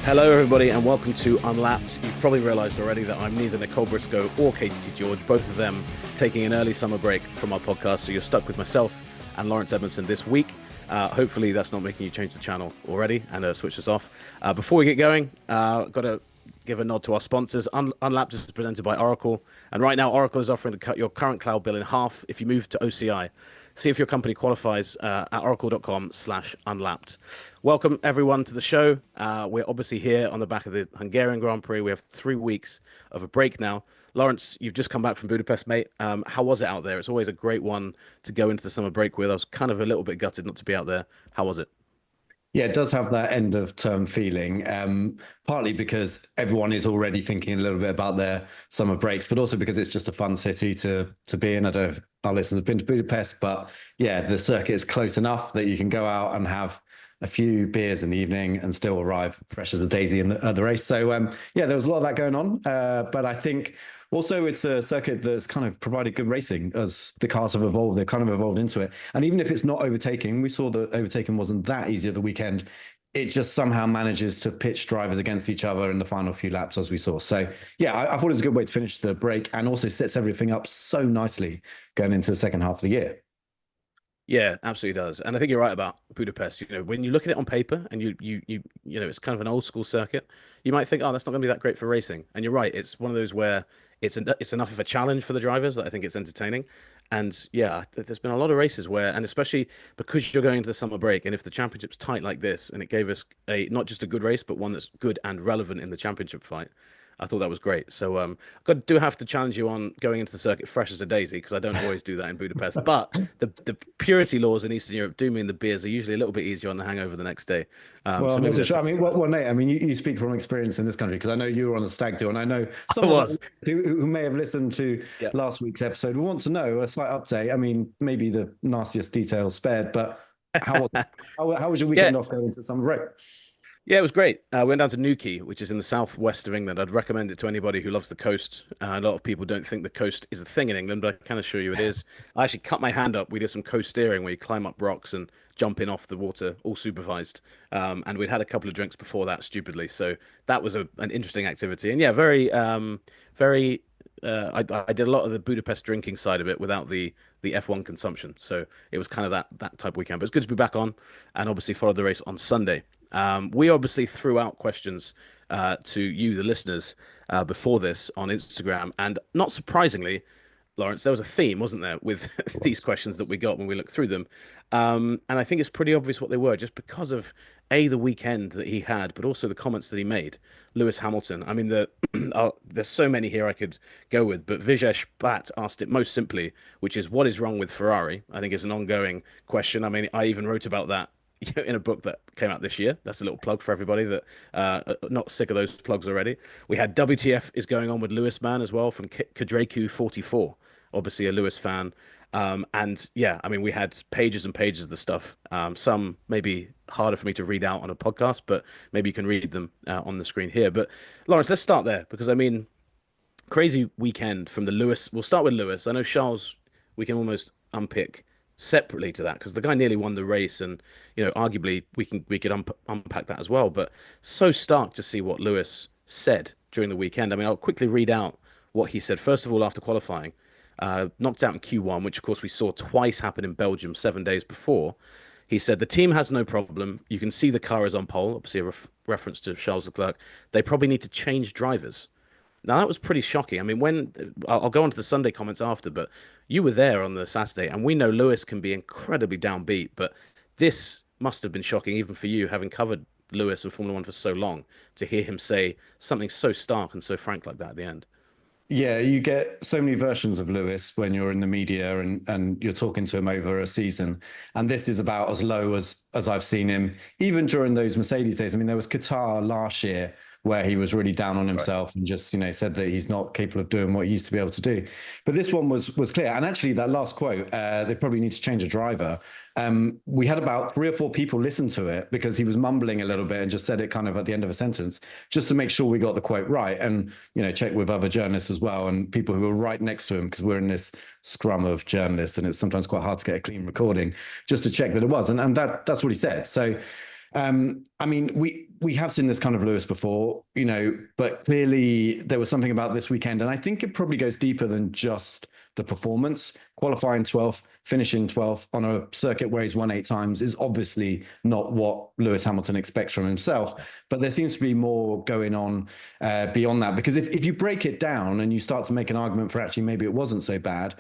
Hello, everybody, and welcome to Unlapped. You've probably realized already that I'm neither Nicole Briscoe or Katie George, both of them taking an early summer break from our podcast. So you're stuck with myself and Lawrence Edmondson this week. Hopefully, that's not making you change the channel already and switch this off. Before we get going, got to give a nod to our sponsors. Unlapped is presented by Oracle. And right now, Oracle is offering to cut your current cloud bill in half if you move to OCI. See if your company qualifies at oracle.com/unlapped. Welcome, everyone, to the show. We're obviously here on the back of the Hungarian Grand Prix. We have 3 weeks of a break now. Lawrence, you've just come back from Budapest, mate. How was it out there? It's always a great one to go into the summer break with. I was kind of a little bit gutted not to be out there. How was it? Yeah, it does have that end of term feeling, partly because everyone is already thinking a little bit about their summer breaks, but also because it's just a fun city to be in. I don't know if our listeners have been to Budapest, but yeah, the circuit is close enough that you can go out and have a few beers in the evening and still arrive fresh as a daisy at the race. So yeah, there was a lot of that going on, but I think also it's a circuit that's kind of provided good racing as the cars have evolved. They've kind of evolved into it. And even if it's not overtaking, we saw that overtaking wasn't that easy at the weekend. It just somehow manages to pitch drivers against each other in the final few laps, as we saw. So yeah, I thought it was a good way to finish the break and also sets everything up so nicely going into the second half of the year. Yeah, absolutely does. And I think you're right about Budapest. You know, when you look at it on paper and you know, it's kind of an old school circuit, you might think, oh, that's not going to be that great for racing. And you're right. It's one of those where it's enough of a challenge for the drivers that I think it's entertaining. And yeah, there's been a lot of races where, and especially because you're going into the summer break, and if the championship's tight like this, and it gave us not just a good race, but one that's good and relevant in the championship fight. I thought that was great. So do have to challenge you on going into the circuit fresh as a daisy, because I don't always do that in Budapest. But the purity laws in Eastern Europe do mean the beers are usually a little bit easier on the hangover the next day. Well, so maybe I mean, well, Nate, I mean, you speak from experience in this country, because I know you were on a stag do, and I know someone who may have listened to last week's episode will want to know a slight update. I mean, maybe the nastiest details spared, but how was your weekend off going into summer break? Yeah, it was great. We went down to Newquay, which is in the southwest of England. I'd recommend it to anybody who loves the coast. A lot of people don't think the coast is a thing in England, but I can assure you it is. I actually cut my hand up. We did some coast steering where you climb up rocks and jump in off the water, all supervised. And we'd had a couple of drinks before that, stupidly. So that was an interesting activity. And yeah, very. I did a lot of the Budapest drinking side of it without the F1 consumption. So it was kind of that type of weekend. But it's good to be back on, and obviously followed the race on Sunday. We obviously threw out questions to you, the listeners, before this on Instagram. And not surprisingly, Lawrence, there was a theme, wasn't there, with these questions that we got when we looked through them. And I think it's pretty obvious what they were, just because of, the weekend that he had, but also the comments that he made. Lewis Hamilton. I mean, there's so many here I could go with, but Vijesh Bhatt asked it most simply, which is, what is wrong with Ferrari? I think it's an ongoing question. I mean, I even wrote about that in a book that came out this year. That's a little plug for everybody that are not sick of those plugs already. We had WTF is going on with Lewis Man as well from Kadreku44, obviously a Lewis fan. And yeah, I mean, we had pages and pages of the stuff. Some maybe harder for me to read out on a podcast, but maybe you can read them on the screen here. But Lawrence, let's start there, because I mean, crazy weekend from the Lewis. We'll start with Lewis. I know Charles, we can almost unpick separately to that, because the guy nearly won the race, and you know, arguably we could unpack that as well. But so stark to see what Lewis said during the weekend. I mean, I'll quickly read out what he said. First of all, after qualifying, knocked out in Q1, which of course we saw twice happen in Belgium 7 days before. He said, the team has no problem. You can see the car is on pole, obviously a reference to Charles Leclerc. They probably need to change drivers. Now, that was pretty shocking. I mean, I'll go on to the Sunday comments after, but you were there on the Saturday, and we know Lewis can be incredibly downbeat, but this must have been shocking even for you, having covered Lewis and Formula One for so long, to hear him say something so stark and so frank like that at the end. Yeah, you get so many versions of Lewis when you're in the media and you're talking to him over a season. And this is about as low as I've seen him, even during those Mercedes days. I mean, there was Qatar last year where he was really down on himself and just, said that he's not capable of doing what he used to be able to do. But this one was clear. And actually, that last quote, they probably need to change a driver. We had about 3 or 4 people listen to it, because he was mumbling a little bit and just said it kind of at the end of a sentence, just to make sure we got the quote right. And, check with other journalists as well, and people who were right next to him, because we're in this scrum of journalists and it's sometimes quite hard to get a clean recording, just to check that it was. And that's what he said. So I mean, we have seen this kind of Lewis before, but clearly there was something about this weekend, and I think it probably goes deeper than just the performance. Qualifying 12th, finishing 12th on a circuit where he's won 8 times is obviously not what Lewis Hamilton expects from himself. But there seems to be more going on beyond that, because if you break it down and you start to make an argument for actually maybe it wasn't so bad,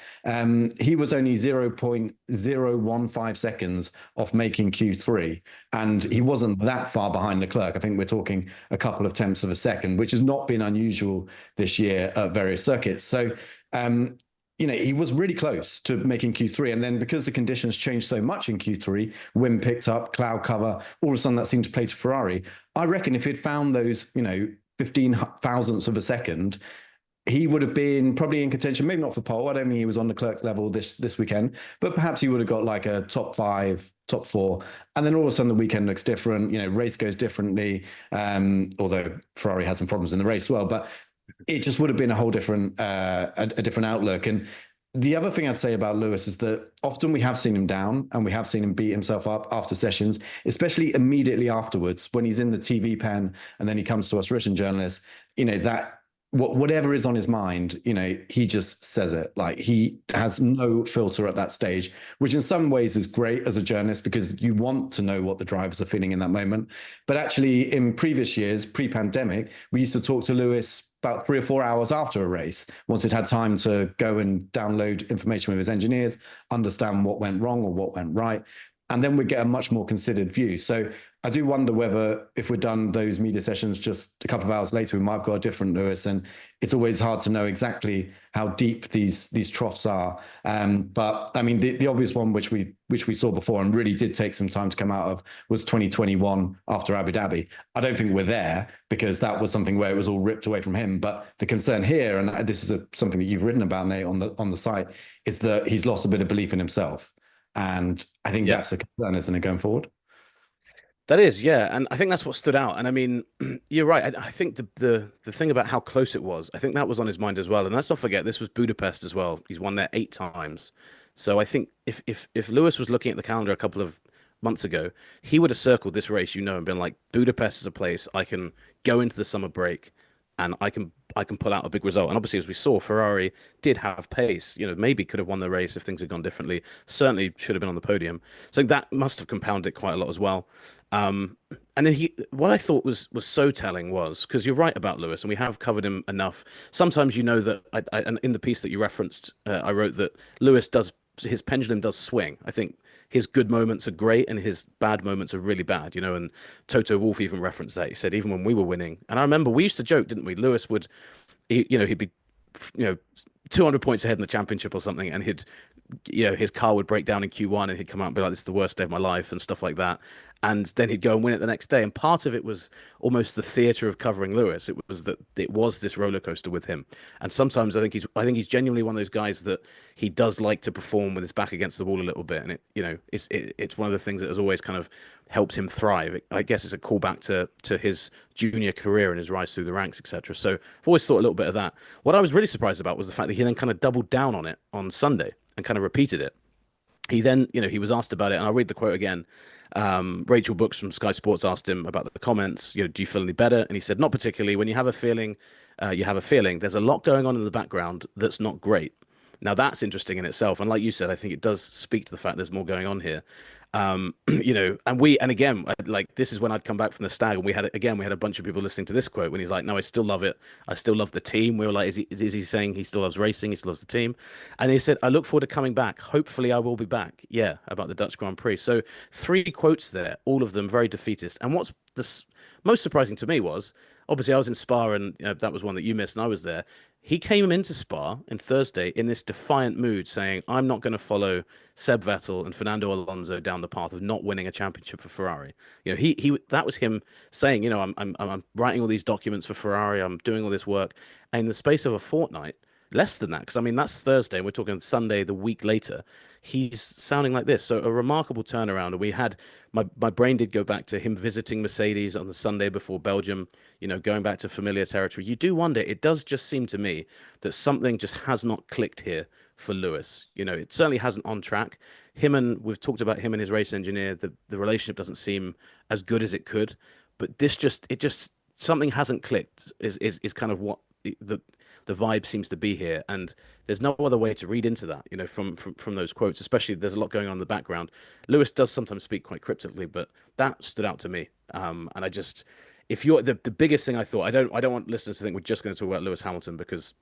he was only 0.015 seconds off making Q3, and he wasn't that far behind Leclerc. I think we're talking a couple of tenths of a second, which has not been unusual this year at various circuits. So, he was really close to making Q3. And then because the conditions changed so much in Q3, wind picked up, cloud cover, all of a sudden that seemed to play to Ferrari. I reckon if he'd found those, 15 thousandths of a second, he would have been probably in contention, maybe not for pole. I don't think he was on Leclerc's level this weekend, but perhaps he would have got like a top 5, top 4. And then all of a sudden the weekend looks different, race goes differently. Although Ferrari had some problems in the race as well, but it just would have been a whole different, a different outlook. And the other thing I'd say about Lewis is that often we have seen him down and we have seen him beat himself up after sessions, especially immediately afterwards when he's in the TV pen and then he comes to us written journalists, that whatever is on his mind, he just says it. Like, he has no filter at that stage, which in some ways is great as a journalist because you want to know what the drivers are feeling in that moment. But actually in previous years, pre-pandemic, we used to talk to Lewis about 3 or 4 hours after a race, once he'd had time to go and download information with his engineers, understand what went wrong or what went right. And then we'd get a much more considered view. So I do wonder whether if we'd done those media sessions just a couple of hours later, we might have got a different Lewis. And it's always hard to know exactly how deep these troughs are. But I mean, the obvious one, which we saw before and really did take some time to come out of, was 2021 after Abu Dhabi. I don't think we're there because that was something where it was all ripped away from him. But the concern here, and this is something that you've written about, Nate, on the site, is that he's lost a bit of belief in himself. And I think that's a concern, isn't it, going forward? That is, yeah, and I think that's what stood out. And I mean, you're right. I think the thing about how close it was, I think that was on his mind as well. And let's not forget, this was Budapest as well. He's won there 8 times. So I think if Lewis was looking at the calendar a couple of months ago, he would have circled this race, and been like, Budapest is a place I can go into the summer break and I can pull out a big result. And obviously, as we saw, Ferrari did have pace. Maybe could have won the race if things had gone differently. Certainly should have been on the podium. So that must have compounded it quite a lot as well. And then what I thought was so telling was, because you're right about Lewis, and we have covered him enough. Sometimes that and in the piece that you referenced, I wrote that his pendulum does swing. I think his good moments are great and his bad moments are really bad, and Toto Wolff even referenced that. He said, even when we were winning, and I remember we used to joke, didn't we? Lewis would, he'd be, 200 points ahead in the championship or something, and his car would break down in Q1 and he'd come out and be like, this is the worst day of my life and stuff like that. And then he'd go and win it the next day. And part of it was almost the theater of covering Lewis. It was that it was this roller coaster with him. And sometimes I think he's genuinely one of those guys that he does like to perform with his back against the wall a little bit. And it's one of the things that has always kind of helped him thrive. I guess it's a callback to his junior career and his rise through the ranks, etc. So I've always thought a little bit of that. What I was really surprised about was the fact that he then kind of doubled down on it on Sunday and kind of repeated it. He then, he was asked about it, and I'll read the quote again. Rachel Brooks from Sky Sports asked him about the comments. Do you feel any better? And he said, not particularly. When you have a feeling, you have a feeling. There's a lot going on in the background that's not great. Now, that's interesting in itself. And like you said, I think it does speak to the fact there's more going on here. And again, like, this is when I'd come back from the Stag, and we had a bunch of people listening to this quote when he's like, no, I still love it. I still love the team. We were like, is he saying he still loves racing? He still loves the team. And he said, I look forward to coming back. Hopefully I will be back. Yeah. About the Dutch Grand Prix. So 3 quotes there, all of them very defeatist. And what's the most surprising to me was, obviously I was in Spa, and that was one that you missed, and I was there. He came into Spa on Thursday in this defiant mood, saying, I'm not going to follow Seb Vettel and Fernando Alonso down the path of not winning a championship for Ferrari. That was him saying, I'm writing all these documents for Ferrari, I'm doing all this work. And in the space of a fortnight, less than that, because I mean, that's Thursday, and we're talking Sunday, the week later, he's sounding like this. So a remarkable turnaround. And we had, my brain did go back to him visiting Mercedes on the Sunday before Belgium, going back to familiar territory. You do wonder, it does just seem to me that something just has not clicked here for Lewis. It certainly hasn't on track. we've talked about him and his race engineer. The relationship doesn't seem as good as it could, but something hasn't clicked. Is kind of what the vibe seems to be here, and there's no other way to read into that. From those quotes, especially there's a lot going on in the background. Lewis does sometimes speak quite cryptically, but that stood out to me. And I just, if you're the biggest thing I thought, I don't want listeners to think we're just going to talk about Lewis Hamilton because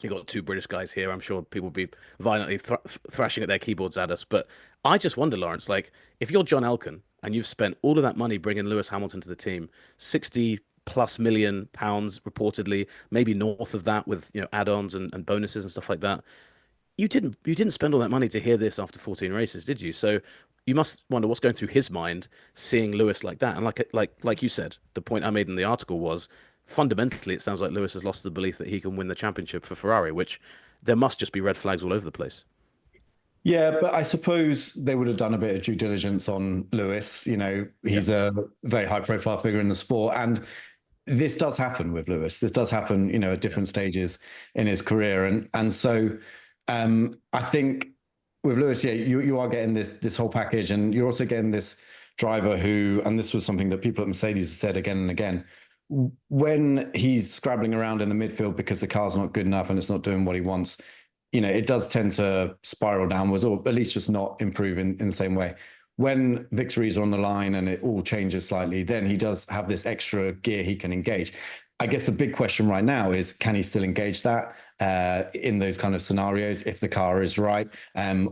you got two British guys here. I'm sure people will be violently thrashing at their keyboards at us. But I just wonder, Lawrence, like if you're John Elkann and you've spent all of that money bringing Lewis Hamilton to the team, 60+ million pounds reportedly, maybe north of that with add-ons and bonuses and stuff like that. You didn't spend all that money to hear this after 14 races, did you? So you must wonder what's going through his mind seeing Lewis like that. And like you said, the point I made in the article was fundamentally it sounds like Lewis has lost the belief that he can win the championship for Ferrari, which there must just be red flags all over the place. Yeah, but I suppose they would have done a bit of due diligence on Lewis. He's a very high profile figure in the sport. And this does happen with Lewis. This does happen, at different stages in his career. And so I think with Lewis, yeah, you are getting this whole package, and you're also getting this driver who, and this was something that people at Mercedes said again and again, when he's scrabbling around in the midfield because the car's not good enough and it's not doing what he wants, it does tend to spiral downwards, or at least just not improve in the same way. When victories are on the line and it all changes slightly, then he does have this extra gear he can engage. I guess the big question right now is, can he still engage that in those kind of scenarios if the car is right?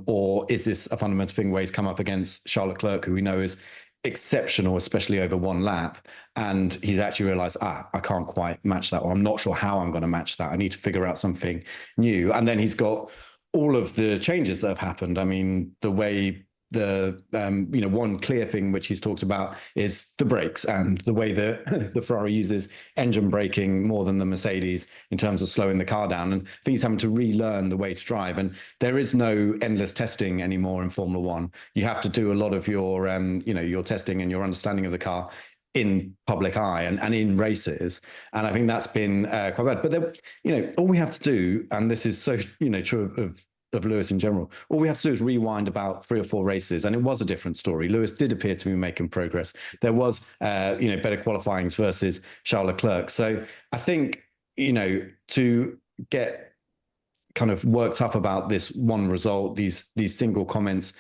Or is this a fundamental thing where he's come up against Charles Leclerc, who we know is exceptional, especially over one lap, and he's actually realized, I can't quite match that, or I'm not sure how I'm going to match that. I need to figure out something new. And then he's got all of the changes that have happened. I mean, the way one clear thing which he's talked about is the brakes, and the way that the Ferrari uses engine braking more than the Mercedes in terms of slowing the car down. And I think he's having to relearn the way to drive. And there is no endless testing anymore in Formula One. You have to do a lot of your, your testing and your understanding of the car in public eye and in races. And I think that's been quite bad. But then, all we have to do, and this is so, true of Lewis in general, all we have to do is rewind about 3 or 4 races, and it was a different story. Lewis did appear to be making progress. There was, better qualifyings versus Charles Leclerc. So I think, to get kind of worked up about this one result, these single comments,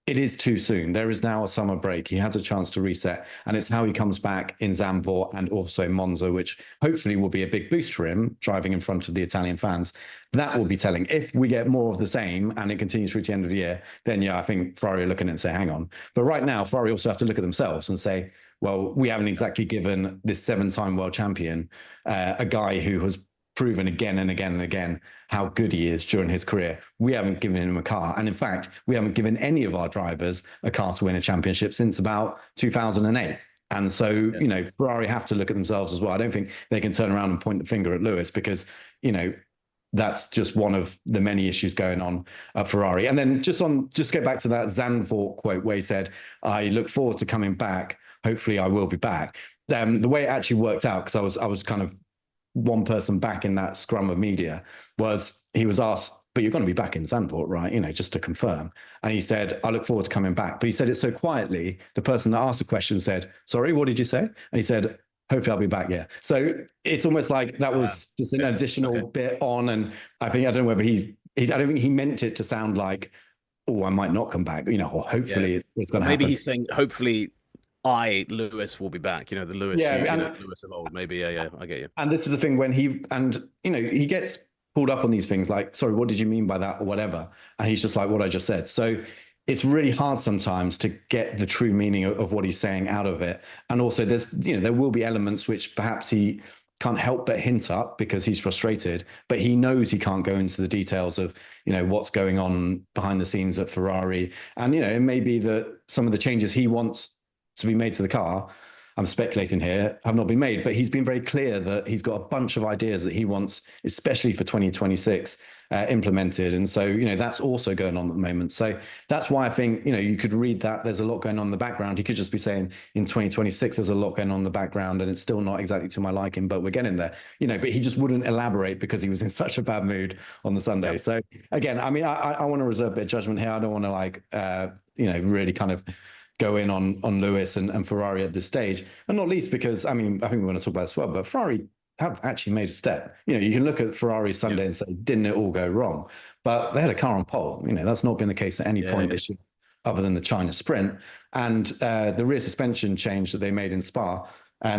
it is too soon. There is now a summer break. He has a chance to reset, and it's how he comes back in Zandvoort and also Monza, which hopefully will be a big boost for him driving in front of the Italian fans. That will be telling. If we get more of the same and it continues through to the end of the year, then I think Ferrari are looking at it and say, hang on. But right now, Ferrari also have to look at themselves and say, well, we haven't exactly given this 7-time world champion, a guy who has proven again and again and again how good he is during his career. We haven't given him a car. And in fact, we haven't given any of our drivers a car to win a championship since about 2008. And so, Ferrari have to look at themselves as well. I don't think they can turn around and point the finger at Lewis because, that's just one of the many issues going on at Ferrari. And then just go back to that Zandvoort quote where he said, I look forward to coming back. Hopefully I will be back. The way it actually worked out, because I was kind of one person back in that scrum of media, was he was asked, but you're going to be back in Zandvoort, right? Just to confirm. And he said, I look forward to coming back. But he said it so quietly, the person that asked the question said, sorry, what did you say? And he said, hopefully I'll be back, yeah. So it's almost like that was just an additional bit on. And I don't know whether I don't think he meant it to sound like, oh, I might not come back, or hopefully it's going to happen. Maybe he's saying, hopefully Lewis will be back, the Lewis, Lewis of old, maybe. Yeah, I get you. And this is the thing when he gets pulled up on these things like, sorry, what did you mean by that or whatever? And he's just like, what I just said. So it's really hard sometimes to get the true meaning of what he's saying out of it. And also there's, there will be elements which perhaps he can't help but hint up because he's frustrated, but he knows he can't go into the details of, what's going on behind the scenes at Ferrari. And, it may be that some of the changes he wants to be made to the car, I'm speculating here, have not been made, but he's been very clear that he's got a bunch of ideas that he wants, especially for 2026, implemented. And so, that's also going on at the moment. So that's why I think, you could read that there's a lot going on in the background. He could just be saying in 2026, there's a lot going on in the background and it's still not exactly to my liking, but we're getting there, but he just wouldn't elaborate because he was in such a bad mood on the Sunday. Yep. So again, I mean, I want to reserve a bit of judgment here. I don't want to really kind of go in on Lewis and Ferrari at this stage. And not least because, I mean, I think we're going to talk about this as well, but Ferrari have actually made a step. You can look at Ferrari Sunday and say, didn't it all go wrong? But they had a car on pole. That's not been the case at any point this year, other than the China sprint. And the rear suspension change that they made in Spa,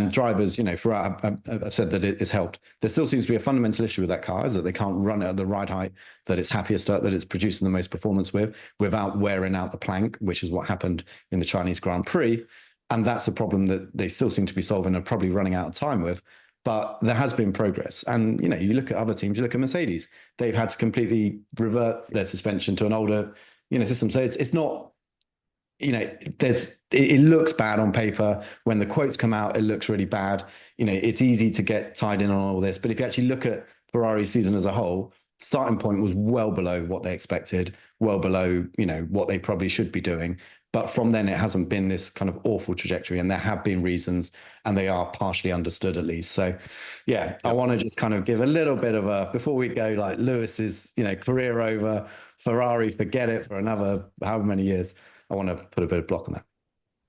drivers, Ferrari have said that it has helped. There still seems to be a fundamental issue with that car, is that they can't run it at the ride height that it's happiest at, that it's producing the most performance without wearing out the plank, which is what happened in the Chinese Grand Prix. And that's a problem that they still seem to be solving and probably running out of time with. But there has been progress. And, you look at other teams, you look at Mercedes, they've had to completely revert their suspension to an older, system. So it's not, it looks bad on paper. When the quotes come out, it looks really bad. It's easy to get tied in on all this. But if you actually look at Ferrari's season as a whole, starting point was well below what they expected, well below, what they probably should be doing. But from then, it hasn't been this kind of awful trajectory, and there have been reasons, and they are partially understood at least. So, yeah, I want to just kind of give a little bit of before we go, like Lewis's, career over, Ferrari, forget it for another however many years. I want to put a bit of block on that.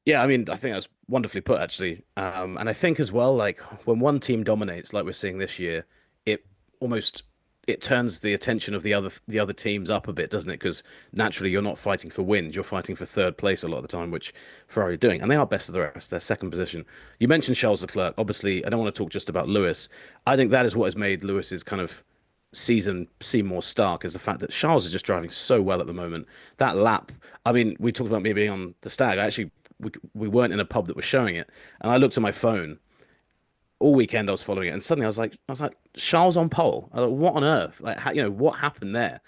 Yeah, I mean, I think that's wonderfully put, actually. And I think as well, like when one team dominates, like we're seeing this year, it turns the attention of the other teams up a bit, doesn't it? Because naturally, you're not fighting for wins; you're fighting for third place a lot of the time, which Ferrari are doing, and they are best of the rest. They're second position. You mentioned Charles Leclerc. Obviously, I don't want to talk just about Lewis. I think that is what has made Lewis's kind of season seem more stark, is the fact that Charles is just driving so well at the moment. That lap, I mean, we talked about me being on the Stag. We weren't in a pub that was showing it, and I looked at my phone all weekend. I was following it, and suddenly I was like, Charles on pole. I was like, what on earth? Like, what happened there?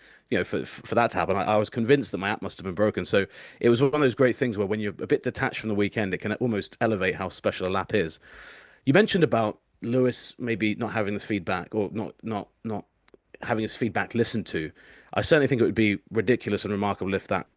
For that to happen, I was convinced that my app must have been broken. So it was one of those great things where when you're a bit detached from the weekend, it can almost elevate how special a lap is. You mentioned about Lewis maybe not having the feedback, or not having his feedback listened to. I certainly think it would be ridiculous and remarkable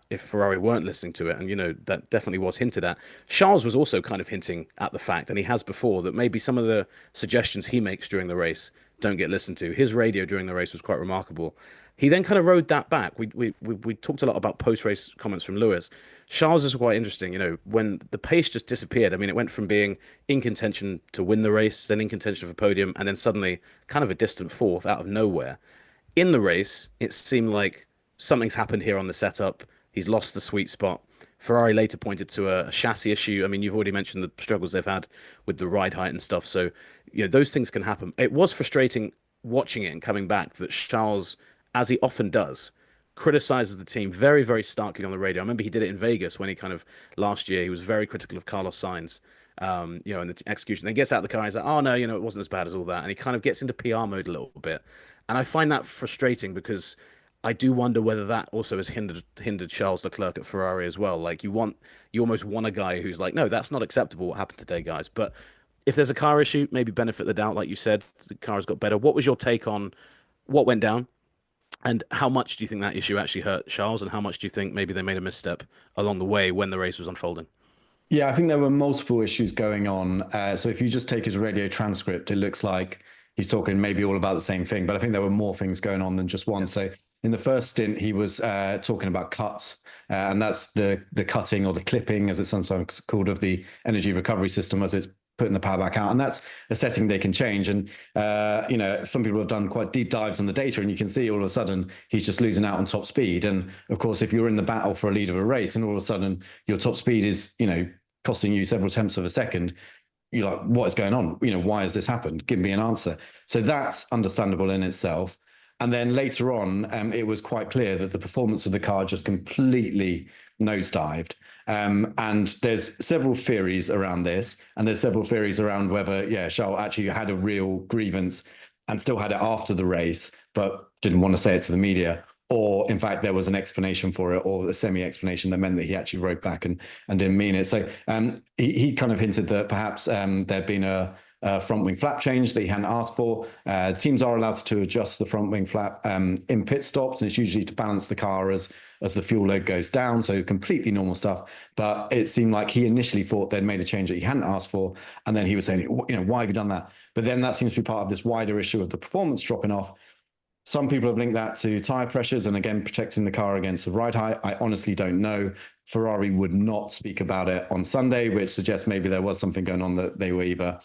if Ferrari weren't listening to it, and that definitely was hinted at. Charles was also kind of hinting at the fact, and he has before, that maybe some of the suggestions he makes during the race don't get listened to. His radio during the race was quite remarkable. He then kind of rode that back. We talked a lot about post-race comments from Lewis. Charles is quite interesting. When the pace just disappeared. I mean, it went from being in contention to win the race, then in contention for podium, and then suddenly kind of a distant fourth out of nowhere. In the race, it seemed like something's happened here on the setup. He's lost the sweet spot. Ferrari later pointed to a chassis issue. I mean, you've already mentioned the struggles they've had with the ride height and stuff. So, those things can happen. It was frustrating watching it and coming back that Charles, as he often does, criticizes the team very, very starkly on the radio. I remember he did it in Vegas when he kind of last year, he was very critical of Carlos Sainz, in the execution. Then he gets out of the car and he's like, oh no, it wasn't as bad as all that. And he kind of gets into PR mode a little bit. And I find that frustrating because I do wonder whether that also has hindered Charles Leclerc at Ferrari as well. Like you almost want a guy who's like, no, that's not acceptable what happened today, guys. But if there's a car issue, maybe benefit the doubt, like you said, the car has got better. What was your take on what went down? And how much do you think that issue actually hurt Charles? And how much do you think maybe they made a misstep along the way when the race was unfolding? Yeah, I think there were multiple issues going on. So if you just take his radio transcript, it looks like he's talking maybe all about the same thing, but I think there were more things going on than just one. Yeah. So in the first stint, he was talking about cuts, and that's the cutting or the clipping, as it's sometimes called, of the energy recovery system as it's putting the power back out. And that's a setting they can change. And, some people have done quite deep dives on the data, and you can see all of a sudden he's just losing out on top speed. And of course, if you're in the battle for a lead of a race and all of a sudden your top speed is, costing you several tenths of a second, you're like, what is going on? Why has this happened? Give me an answer. So that's understandable in itself. And then later on, it was quite clear that the performance of the car just completely nosedived. And there's several theories around this, and there's several theories around whether, Charles actually had a real grievance and still had it after the race, but didn't want to say it to the media. Or in fact, there was an explanation for it, or a semi-explanation that meant that he actually wrote back and didn't mean it. So he kind of hinted that perhaps there'd been a front wing flap change that he hadn't asked for. Teams are allowed to adjust the front wing flap in pit stops, and it's usually to balance the car as the fuel load goes down. So completely normal stuff. But it seemed like he initially thought they'd made a change that he hadn't asked for. And then he was saying, why have you done that? But then that seems to be part of this wider issue of the performance dropping off. Some people have linked that to tire pressures and again, protecting the car against the ride height. I honestly don't know. Ferrari would not speak about it on Sunday, which suggests maybe there was something going on that they were either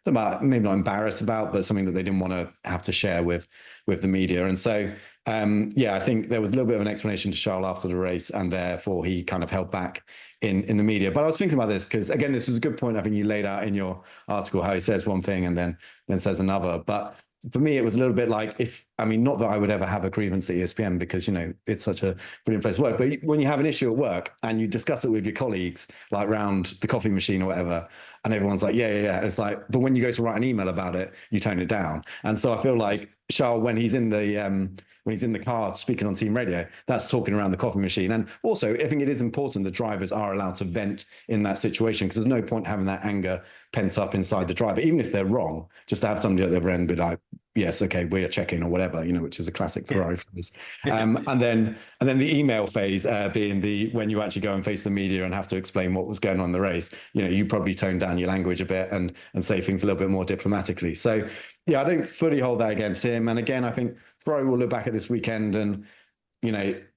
maybe not embarrassed about, but something that they didn't want to have to share with the media. And so, I think there was a little bit of an explanation to Charles after the race, and therefore he kind of held back in the media. But I was thinking about this because, again, this was a good point I think you laid out in your article, how he says one thing and then says another. But for me, it was a little bit like not that I would ever have a grievance at ESPN because, it's such a brilliant place to work. But when you have an issue at work and you discuss it with your colleagues, like round the coffee machine or whatever, and everyone's like, yeah. It's like, but when you go to write an email about it, you tone it down. And so I feel like Charles, when he's in the car speaking on team radio, that's talking around the coffee machine. And also, I think it is important that drivers are allowed to vent in that situation, because there's no point having that anger pent up inside the driver, even if they're wrong, just to have somebody at the other end be like, yes, okay, we're checking or whatever, which is a classic Ferrari phrase. And then the email phase being when you actually go and face the media and have to explain what was going on in the race, you probably tone down your language a bit and say things a little bit more diplomatically. So yeah, I don't fully hold that against him. And again, I think Ferrari will look back at this weekend and,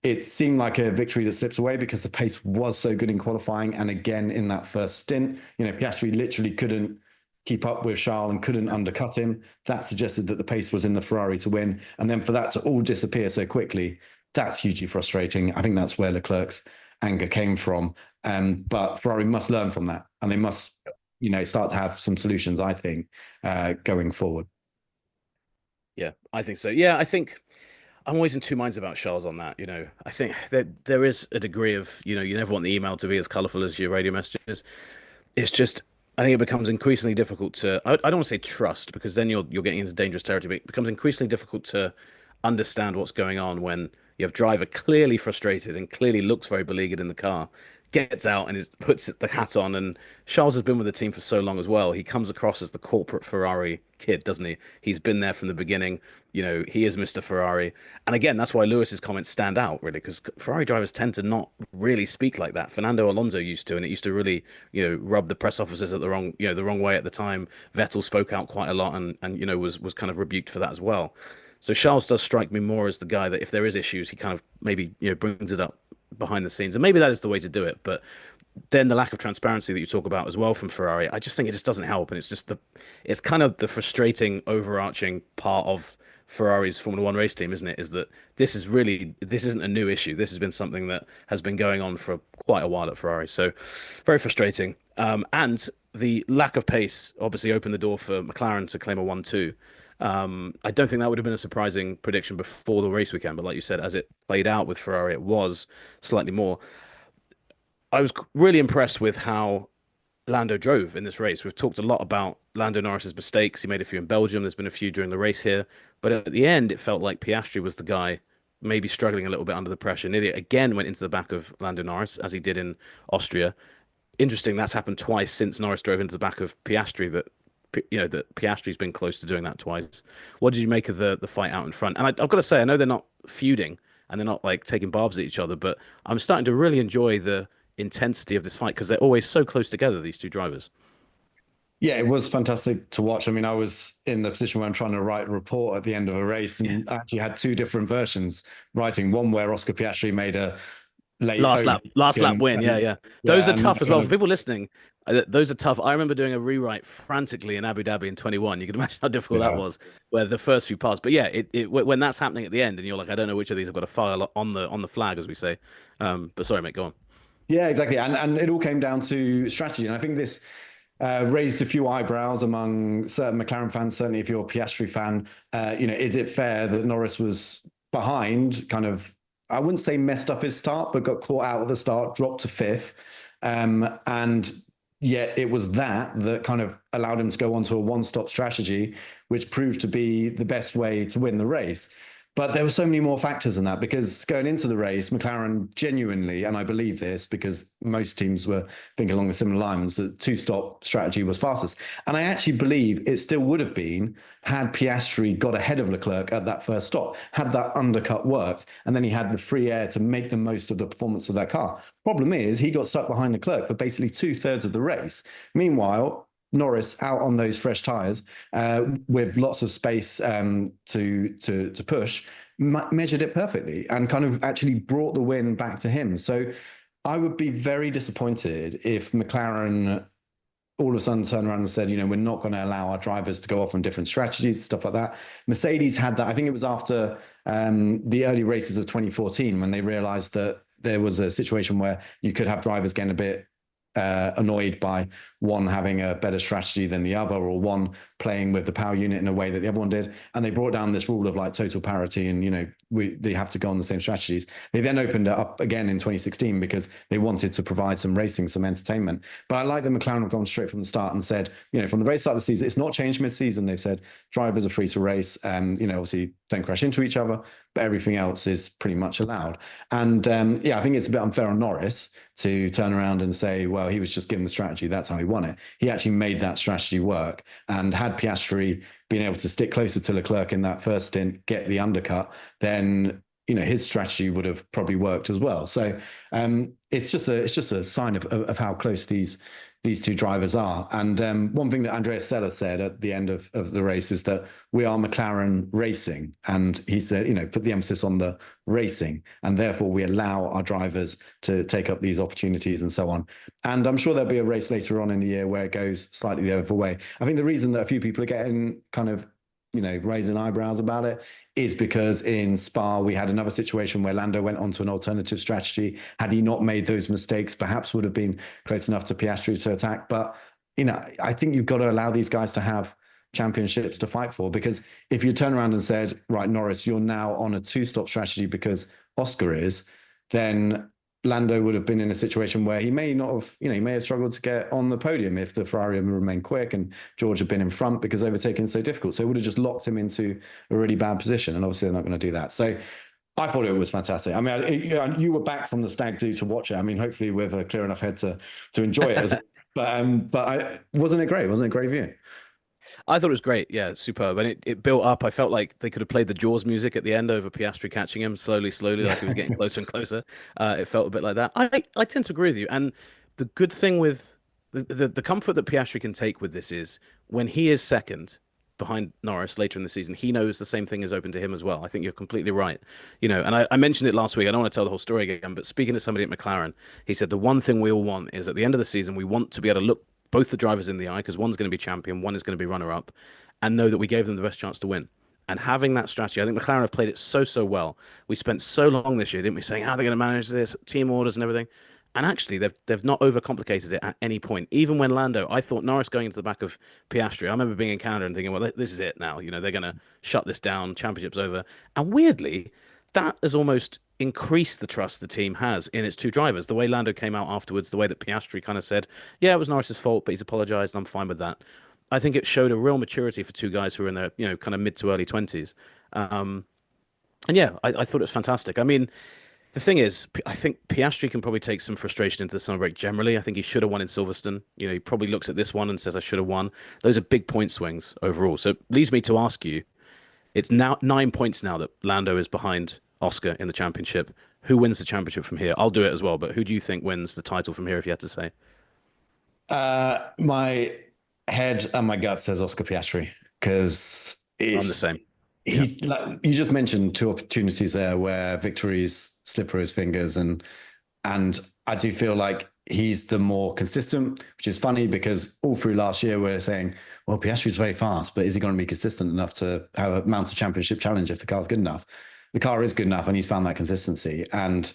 it seemed like a victory that slips away because the pace was so good in qualifying. And again, in that first stint, Piastri literally couldn't keep up with Charles and couldn't undercut him. That suggested that the pace was in the Ferrari to win. And then for that to all disappear so quickly, that's hugely frustrating. I think that's where Leclerc's anger came from. But Ferrari must learn from that. And they must, start to have some solutions, I think, going forward. Yeah, I think so. Yeah, I think I'm always in two minds about Charles on that. I think that there is a degree of, you never want the email to be as colorful as your radio messages. It's just, I think it becomes increasingly difficult to, I don't want to say trust, because then you're getting into dangerous territory, but it becomes increasingly difficult to understand what's going on when you have driver clearly frustrated and clearly looks very beleaguered in the car, gets out and puts the hat on. And Charles has been with the team for so long as well. He comes across as the corporate Ferrari kid, doesn't he? He's been there from the beginning. He is Mr. Ferrari. And again, that's why Lewis's comments stand out, really, because Ferrari drivers tend to not really speak like that. Fernando Alonso used to, and it used to really, rub the press officers at the wrong way at the time. Vettel spoke out quite a lot and was kind of rebuked for that as well. So Charles does strike me more as the guy that if there is issues, he kind of maybe brings it up behind the scenes, and maybe that is the way to do it. But then the lack of transparency that you talk about as well from Ferrari, I just think it just doesn't help, and it's kind of the frustrating overarching part of Ferrari's Formula One race team, isn't it? Is that this isn't a new issue. This has been something that has been going on for quite a while at Ferrari. So very frustrating. And the lack of pace obviously opened the door for McLaren to claim a 1-2. I don't think that would have been a surprising prediction before the race weekend, but like you said, as it played out with Ferrari, it was slightly more. I was really impressed with how Lando drove in this race. We've talked a lot about Lando Norris's mistakes. He made a few in Belgium. There's been a few during the race here, but at the end, it felt like Piastri was the guy maybe struggling a little bit under the pressure. Nearly again went into the back of Lando Norris as he did in Austria. Interesting, that's happened twice since Norris drove into the back of Piastri, that Piastri's been close to doing that twice. What did you make of the fight out in front? And I've got to say, I know they're not feuding and they're not like taking barbs at each other, but I'm starting to really enjoy the intensity of this fight because they're always so close together, these two drivers. Yeah, it was fantastic to watch. I mean, I was in the position where I'm trying to write a report at the end of a race, and I actually had two different versions writing. One where Oscar Piastri made a last lap win. Yeah. Those are tough as well for people listening. Those are tough. I remember doing a rewrite frantically in Abu Dhabi in 21. You can imagine how difficult that was, where the first few parts. But yeah, when that's happening at the end, and you're like, I don't know which of these I've got to file on the flag, as we say. But sorry, mate, go on. Yeah, exactly. And it all came down to strategy. And I think this raised a few eyebrows among certain McLaren fans. Certainly, if you're a Piastri fan, is it fair that Norris was behind, kind of, I wouldn't say messed up his start, but got caught out at the start, dropped to fifth. And yet it was that kind of allowed him to go on to a one-stop strategy, which proved to be the best way to win the race. But there were so many more factors in that, because going into the race, McLaren genuinely, and I believe this because most teams were thinking along the similar lines, the two-stop strategy was fastest. And I actually believe it still would have been had Piastri got ahead of Leclerc at that first stop, had that undercut worked, and then he had the free air to make the most of the performance of that car. Problem is, he got stuck behind Leclerc for basically 2/3 of the race. Meanwhile, Norris out on those fresh tyres with lots of space to push, measured it perfectly and kind of actually brought the win back to him. So I would be very disappointed if McLaren all of a sudden turned around and said, we're not going to allow our drivers to go off on different strategies, stuff like that. Mercedes had that. I think it was after the early races of 2014 when they realized that there was a situation where you could have drivers getting a bit annoyed by one having a better strategy than the other, or one playing with the power unit in a way that the other one did. And they brought down this rule of like total parity and, they have to go on the same strategies. They then opened it up again in 2016 because they wanted to provide some racing, some entertainment. But I like that McLaren have gone straight from the start and said, from the race start of the season, it's not changed mid-season. They've said drivers are free to race, obviously don't crash into each other, but everything else is pretty much allowed. And I think it's a bit unfair on Norris to turn around and say, well, he was just given the strategy, that's how he won it. He actually made that strategy work, and had Piastri been able to stick closer to Leclerc in that first stint, get the undercut, then his strategy would have probably worked as well. So it's just a sign of how close these two drivers are. And one thing that Andrea Stella said at the end of the race is that we are McLaren racing. And he said, put the emphasis on the racing, and therefore we allow our drivers to take up these opportunities and so on. And I'm sure there'll be a race later on in the year where it goes slightly the other way. I think the reason that a few people are getting kind of, raising eyebrows about it is because in Spa, we had another situation where Lando went on to an alternative strategy. Had he not made those mistakes, perhaps would have been close enough to Piastri to attack. But, I think you've got to allow these guys to have championships to fight for, because if you turn around and said, right, Norris, you're now on a two-stop strategy because Oscar is, then Lando would have been in a situation where he may not have, he may have struggled to get on the podium if the Ferrari had remained quick and George had been in front, because overtaking is so difficult. So it would have just locked him into a really bad position. And obviously they're not going to do that. So I thought it was fantastic. I mean, you were back from the Stag do to watch it. I mean, hopefully with a clear enough head to enjoy it. Wasn't it great? Wasn't it a great view? I thought it was great. Yeah, superb. And it built up. I felt like they could have played the Jaws music at the end over Piastri catching him slowly, like he was getting closer and closer. It felt a bit like that. I tend to agree with you. And the good thing with the comfort that Piastri can take with this is when he is second behind Norris later in the season, he knows the same thing is open to him as well. I think you're completely right. And I mentioned it last week. I don't want to tell the whole story again, but speaking to somebody at McLaren, he said the one thing we all want is at the end of the season, we want to be able to look both the drivers in the eye, because one's going to be champion, one is going to be runner-up, and know that we gave them the best chance to win. And having that strategy, I think McLaren have played it so well. We spent so long this year, didn't we, saying how they're going to manage this, team orders and everything. And actually, they've not overcomplicated it at any point. Even when Lando, I thought Norris going into the back of Piastri, I remember being in Canada and thinking, well, this is it now. They're going to shut this down, championship's over. And weirdly, that has almost increased the trust the team has in its two drivers. The way Lando came out afterwards, the way that Piastri kind of said, yeah, it was Norris's fault, but he's apologized, and I'm fine with that. I think it showed a real maturity for two guys who are in their, kind of mid to early 20s. And yeah, I thought it was fantastic. I mean, the thing is, I think Piastri can probably take some frustration into the summer break generally. I think he should have won in Silverstone. He probably looks at this one and says, I should have won. Those are big point swings overall. So it leads me to ask you, it's now 9 points now that Lando is behind Oscar in the championship. Who wins the championship from here? I'll do it as well, but who do you think wins the title from here if you had to say? My head and my gut says Oscar Piastri, because I'm the same. Like, you just mentioned two opportunities there where victories slip through his fingers, and I do feel like he's the more consistent, which is funny because all through last year we're saying, well, Piastri's very fast, but is he going to be consistent enough to mount a championship challenge if the car's good enough? The car is good enough, and he's found that consistency, and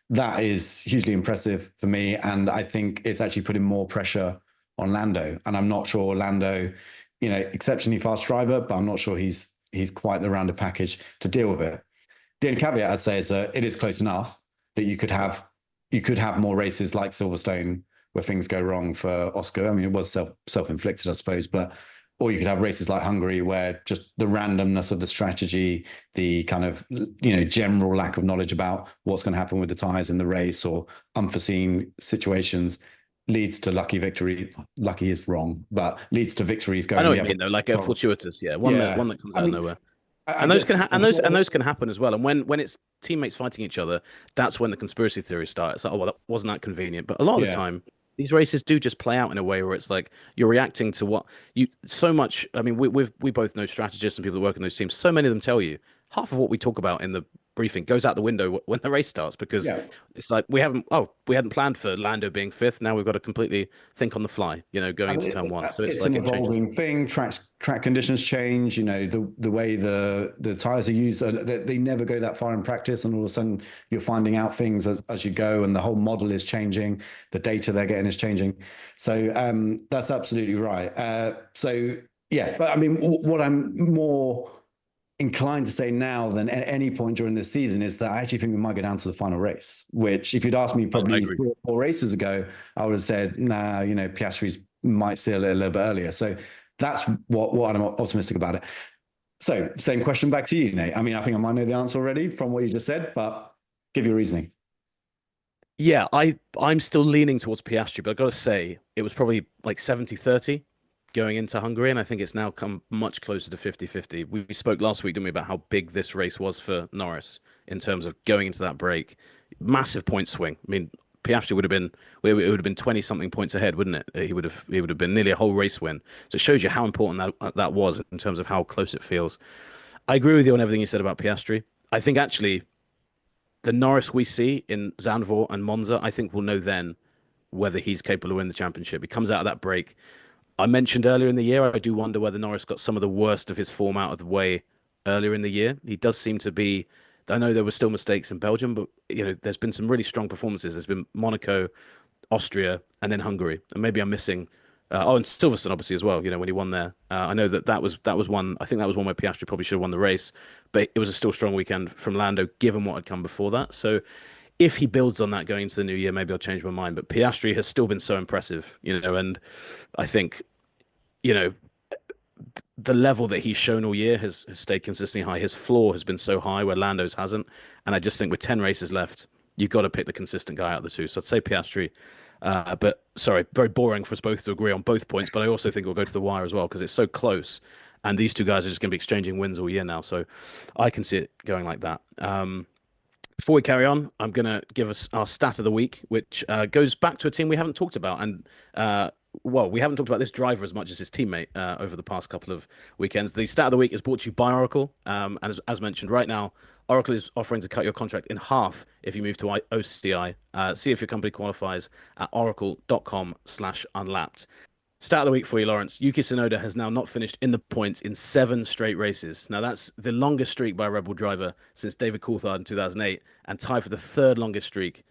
that is hugely impressive for me. And I think it's actually putting more pressure on Lando, and I'm not sure Lando, exceptionally fast driver, but I'm not sure he's quite the rounded package to deal with it. The only caveat I'd say is that it is close enough that you could have more races like Silverstone where things go wrong for Oscar. I mean, it was self-inflicted, I suppose, but Or you could have races like Hungary where just the randomness of the strategy, the kind of, general lack of knowledge about what's going to happen with the tires in the race or unforeseen situations leads to lucky victory. Lucky is wrong, but leads to victories I know going what the you other. mean though, like a fortuitous, yeah, Yeah. one that comes I out of mean, nowhere. I And those guess can and those can happen as well. And when it's teammates fighting each other, that's when the conspiracy theories start. It's like, oh well, that wasn't that convenient. But a lot of the yeah. time, these races do just play out in a way where it's like you're reacting to what you so much. I mean, we both know strategists and people that work in those teams. So many of them tell you half of what we talk about in the briefing goes out the window when the race starts because Yeah. it's like we hadn't planned for Lando being fifth. Now we've got to completely think on the fly, going I mean, into turn one. So it's it's like an it changes. evolving thing. Track conditions change. The way the tires are used, they never go that far in practice, and all of a sudden you're finding out things as you go, and the whole model is changing. The data they're getting is changing. So that's absolutely right. So yeah, but I mean, what I'm more inclined to say now than at any point during this season is that I actually think we might go down to the final race, which if you'd asked me I probably agree. 3 or 4 races ago, I would have said, nah, Piastri's might seal it a little bit earlier. So that's what I'm optimistic about it. So same question back to you, Nate. I mean, I think I might know the answer already from what you just said, but give your reasoning. Yeah, I'm still leaning towards Piastri, but I've got to say it was probably like 70-30 going into Hungary, and I think it's now come much closer to 50-50. We spoke last week, didn't we, about how big this race was for Norris in terms of going into that break. Massive point swing. I mean, Piastri would have been it would have been 20 something points ahead, wouldn't it? He would have been nearly a whole race win. So it shows you how important that was in terms of how close it feels. I agree with you on everything you said about Piastri. I think actually the Norris we see in Zandvoort and Monza, I think we'll know then whether he's capable of winning the championship. He comes out of that break. I mentioned earlier in the year, I do wonder whether Norris got some of the worst of his form out of the way earlier in the year. He does seem to be. I know there were still mistakes in Belgium, but there's been some really strong performances. There's been Monaco, Austria, and then Hungary. And maybe I'm missing. And Silverstone obviously as well. When he won there, I know that was one. I think that was one where Piastri probably should have won the race, but it was a still strong weekend from Lando, given what had come before that. So if he builds on that going into the new year, maybe I'll change my mind. But Piastri has still been so impressive, and I think you know the level that he's shown all year has stayed consistently high. His floor has been so high where Lando's hasn't, and I just think with 10 races left, you've got to pick the consistent guy out of the two. So I'd say Piastri. But sorry, very boring for us both to agree on both points. But I also think we'll go to the wire as well because it's so close, and these two guys are just going to be exchanging wins all year now. So I can see it going like that. Before we carry on, I'm going to give us our stat of the week, which goes back to a team we haven't talked about. And, we haven't talked about this driver as much as his teammate over the past couple of weekends. The stat of the week is brought to you by Oracle. And as mentioned, right now, Oracle is offering to cut your contract in half if you move to OCI. See if your company qualifies at oracle.com/unlapped. Stat of the week for you, Lawrence. Yuki Tsunoda has now not finished in the points in 7 straight races. Now, that's the longest streak by a Red Bull driver since David Coulthard in 2008 and tied for the 3rd longest streak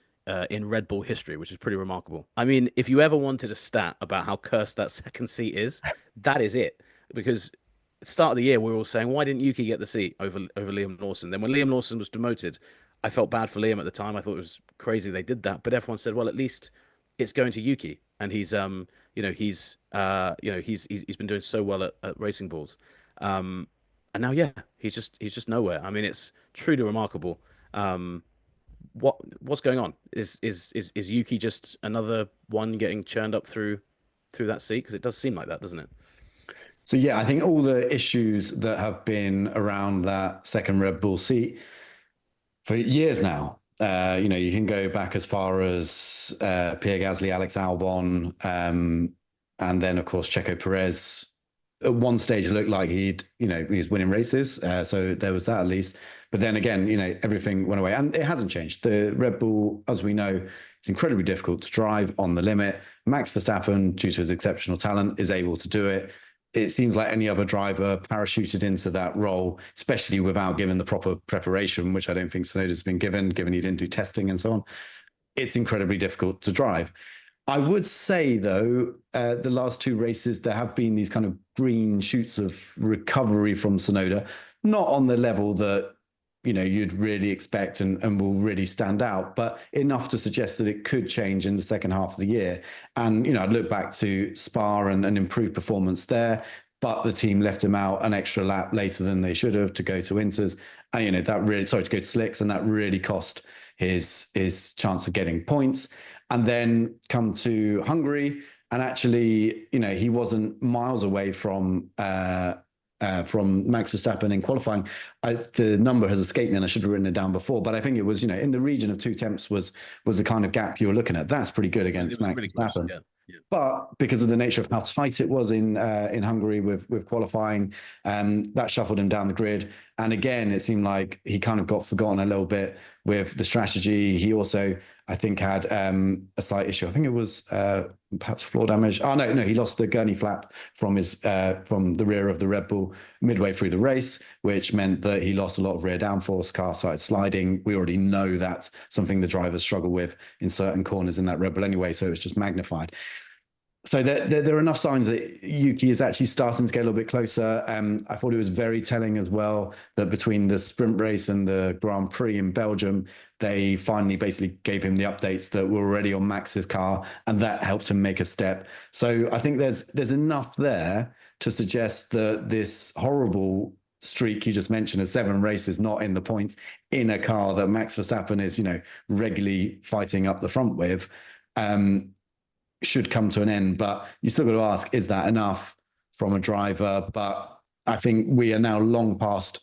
in Red Bull history, which is pretty remarkable. I mean, if you ever wanted a stat about how cursed that second seat is, that is it. Because at the start of the year, we were all saying, why didn't Yuki get the seat over Liam Lawson? Then when Liam Lawson was demoted, I felt bad for Liam at the time. I thought it was crazy they did that. But everyone said, well, at least it's going to Yuki. And he's he's been doing so well at Racing Bulls, and now he's just nowhere. I mean, it's truly remarkable. What's going on? Is Yuki just another one getting churned up through that seat? Because it does seem like that, doesn't it? So yeah, I think all the issues that have been around that second Red Bull seat for years now. You can go back as far as Pierre Gasly, Alex Albon, and then of course Checo Perez. At one stage, it looked like he was winning races, so there was that at least. But then again, everything went away, and it hasn't changed. The Red Bull, as we know, is incredibly difficult to drive on the limit. Max Verstappen, due to his exceptional talent, is able to do it. It seems like any other driver parachuted into that role, especially without giving the proper preparation, which I don't think Tsunoda's been given he didn't do testing and so on. It's incredibly difficult to drive. I would say, though, the last 2 races, there have been these kind of green shoots of recovery from Tsunoda, not on the level that, you'd really expect and will really stand out, but enough to suggest that it could change in the second half of the year. And, I'd look back to Spa and an improved performance there. but the team left him out an extra lap later than they should have to go to Inters. And, that really, sorry, to go to Slicks, and that really cost his chance of getting points. And then come to Hungary, and actually, he wasn't miles away from Max Verstappen in qualifying. The number has escaped me, and I should have written it down before. But I think it was, in the region of 2 tenths was the kind of gap you were looking at. That's pretty good against Max Verstappen. Close, yeah. But because of the nature of how tight it was in Hungary with qualifying, that shuffled him down the grid. And again, it seemed like he kind of got forgotten a little bit with the strategy. He also, I think, had a slight issue. I think it was perhaps floor damage. Oh no, he lost the gurney flap from the rear of the Red Bull midway through the race, which meant that he lost a lot of rear downforce. Car started sliding. We already know that's something the drivers struggle with in certain corners in that Red Bull anyway, so it's just magnified. So there are enough signs that Yuki is actually starting to get a little bit closer. I thought it was very telling as well that between the sprint race and the Grand Prix in Belgium, they finally basically gave him the updates that were already on Max's car, and that helped him make a step. So I think there's enough there to suggest that this horrible streak you just mentioned of 7 races not in the points in a car that Max Verstappen is, regularly fighting up the front with, should come to an end. But you still got to ask, is that enough from a driver? But I think we are now long past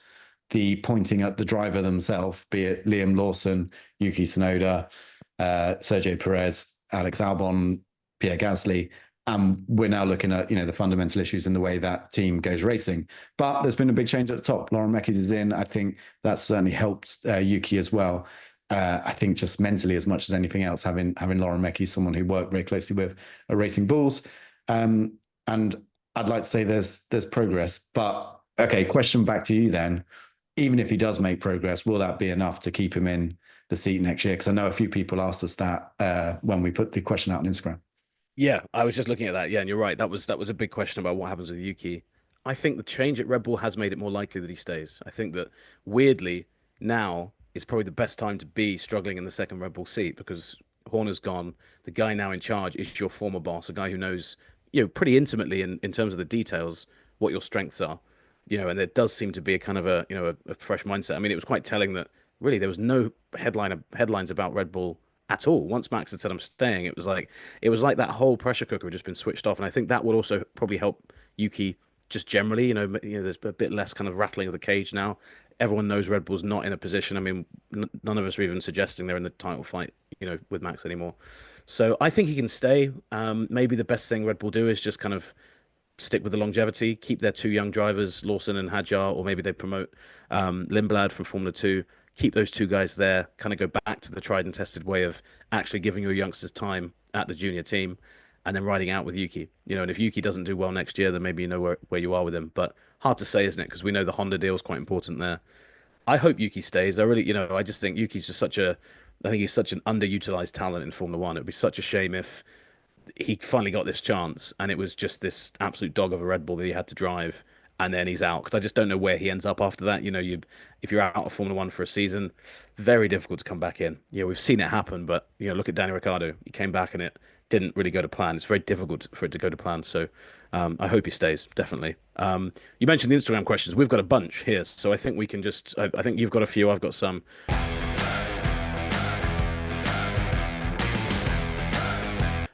the pointing at the driver themselves, be it Liam Lawson, Yuki Tsunoda, Sergio Perez, Alex Albon, Pierre Gasly. And we're now looking at, the fundamental issues in the way that team goes racing. But there's been a big change at the top. Lauren Mekies is in. I think that's certainly helped Yuki as well. I think just mentally as much as anything else, having Lauren Mekies, someone who worked very closely with Racing Bulls. And I'd like to say there's progress. But, okay, question back to you then. Even if he does make progress, will that be enough to keep him in the seat next year? Because I know a few people asked us that when we put the question out on Instagram. Yeah, I was just looking at that. Yeah, and you're right. That was a big question about what happens with Yuki. I think the change at Red Bull has made it more likely that he stays. I think that weirdly now is probably the best time to be struggling in the second Red Bull seat, because Horner's gone. The guy now in charge is your former boss, a guy who knows, pretty intimately in terms of the details what your strengths are. And there does seem to be a kind of a fresh mindset. I mean, it was quite telling that really there was no headlines about Red Bull at all. Once Max had said I'm staying, it was like that whole pressure cooker had just been switched off. And I think that would also probably help Yuki just generally. There's a bit less kind of rattling of the cage now. Everyone knows Red Bull's not in a position. I mean, none of us are even suggesting they're in the title fight, with Max anymore. So I think he can stay. Maybe the best thing Red Bull do is just kind of stick with the longevity, keep their 2 young drivers, Lawson and Hadjar, or maybe they promote Lindblad from Formula 2, keep those 2 guys there, kind of go back to the tried and tested way of actually giving your youngsters time at the junior team and then riding out with Yuki. And if Yuki doesn't do well next year, then maybe you know where you are with him. But hard to say, isn't it? Because we know the Honda deal is quite important there. I hope Yuki stays. I really, I just think Yuki's just I think he's such an underutilized talent in Formula 1. It'd be such a shame if he finally got this chance and it was just this absolute dog of a Red Bull that he had to drive and then he's out, because I just don't know where he ends up after that. If you're out of Formula 1 for a season, very difficult to come back in. We've seen it happen, but look at Danny Ricciardo. He came back and it didn't really go to plan. It's very difficult for it to go to plan. So I hope he stays, definitely. You mentioned the Instagram questions. We've got a bunch here, so I think we can just. I think you've got a few. I've got some.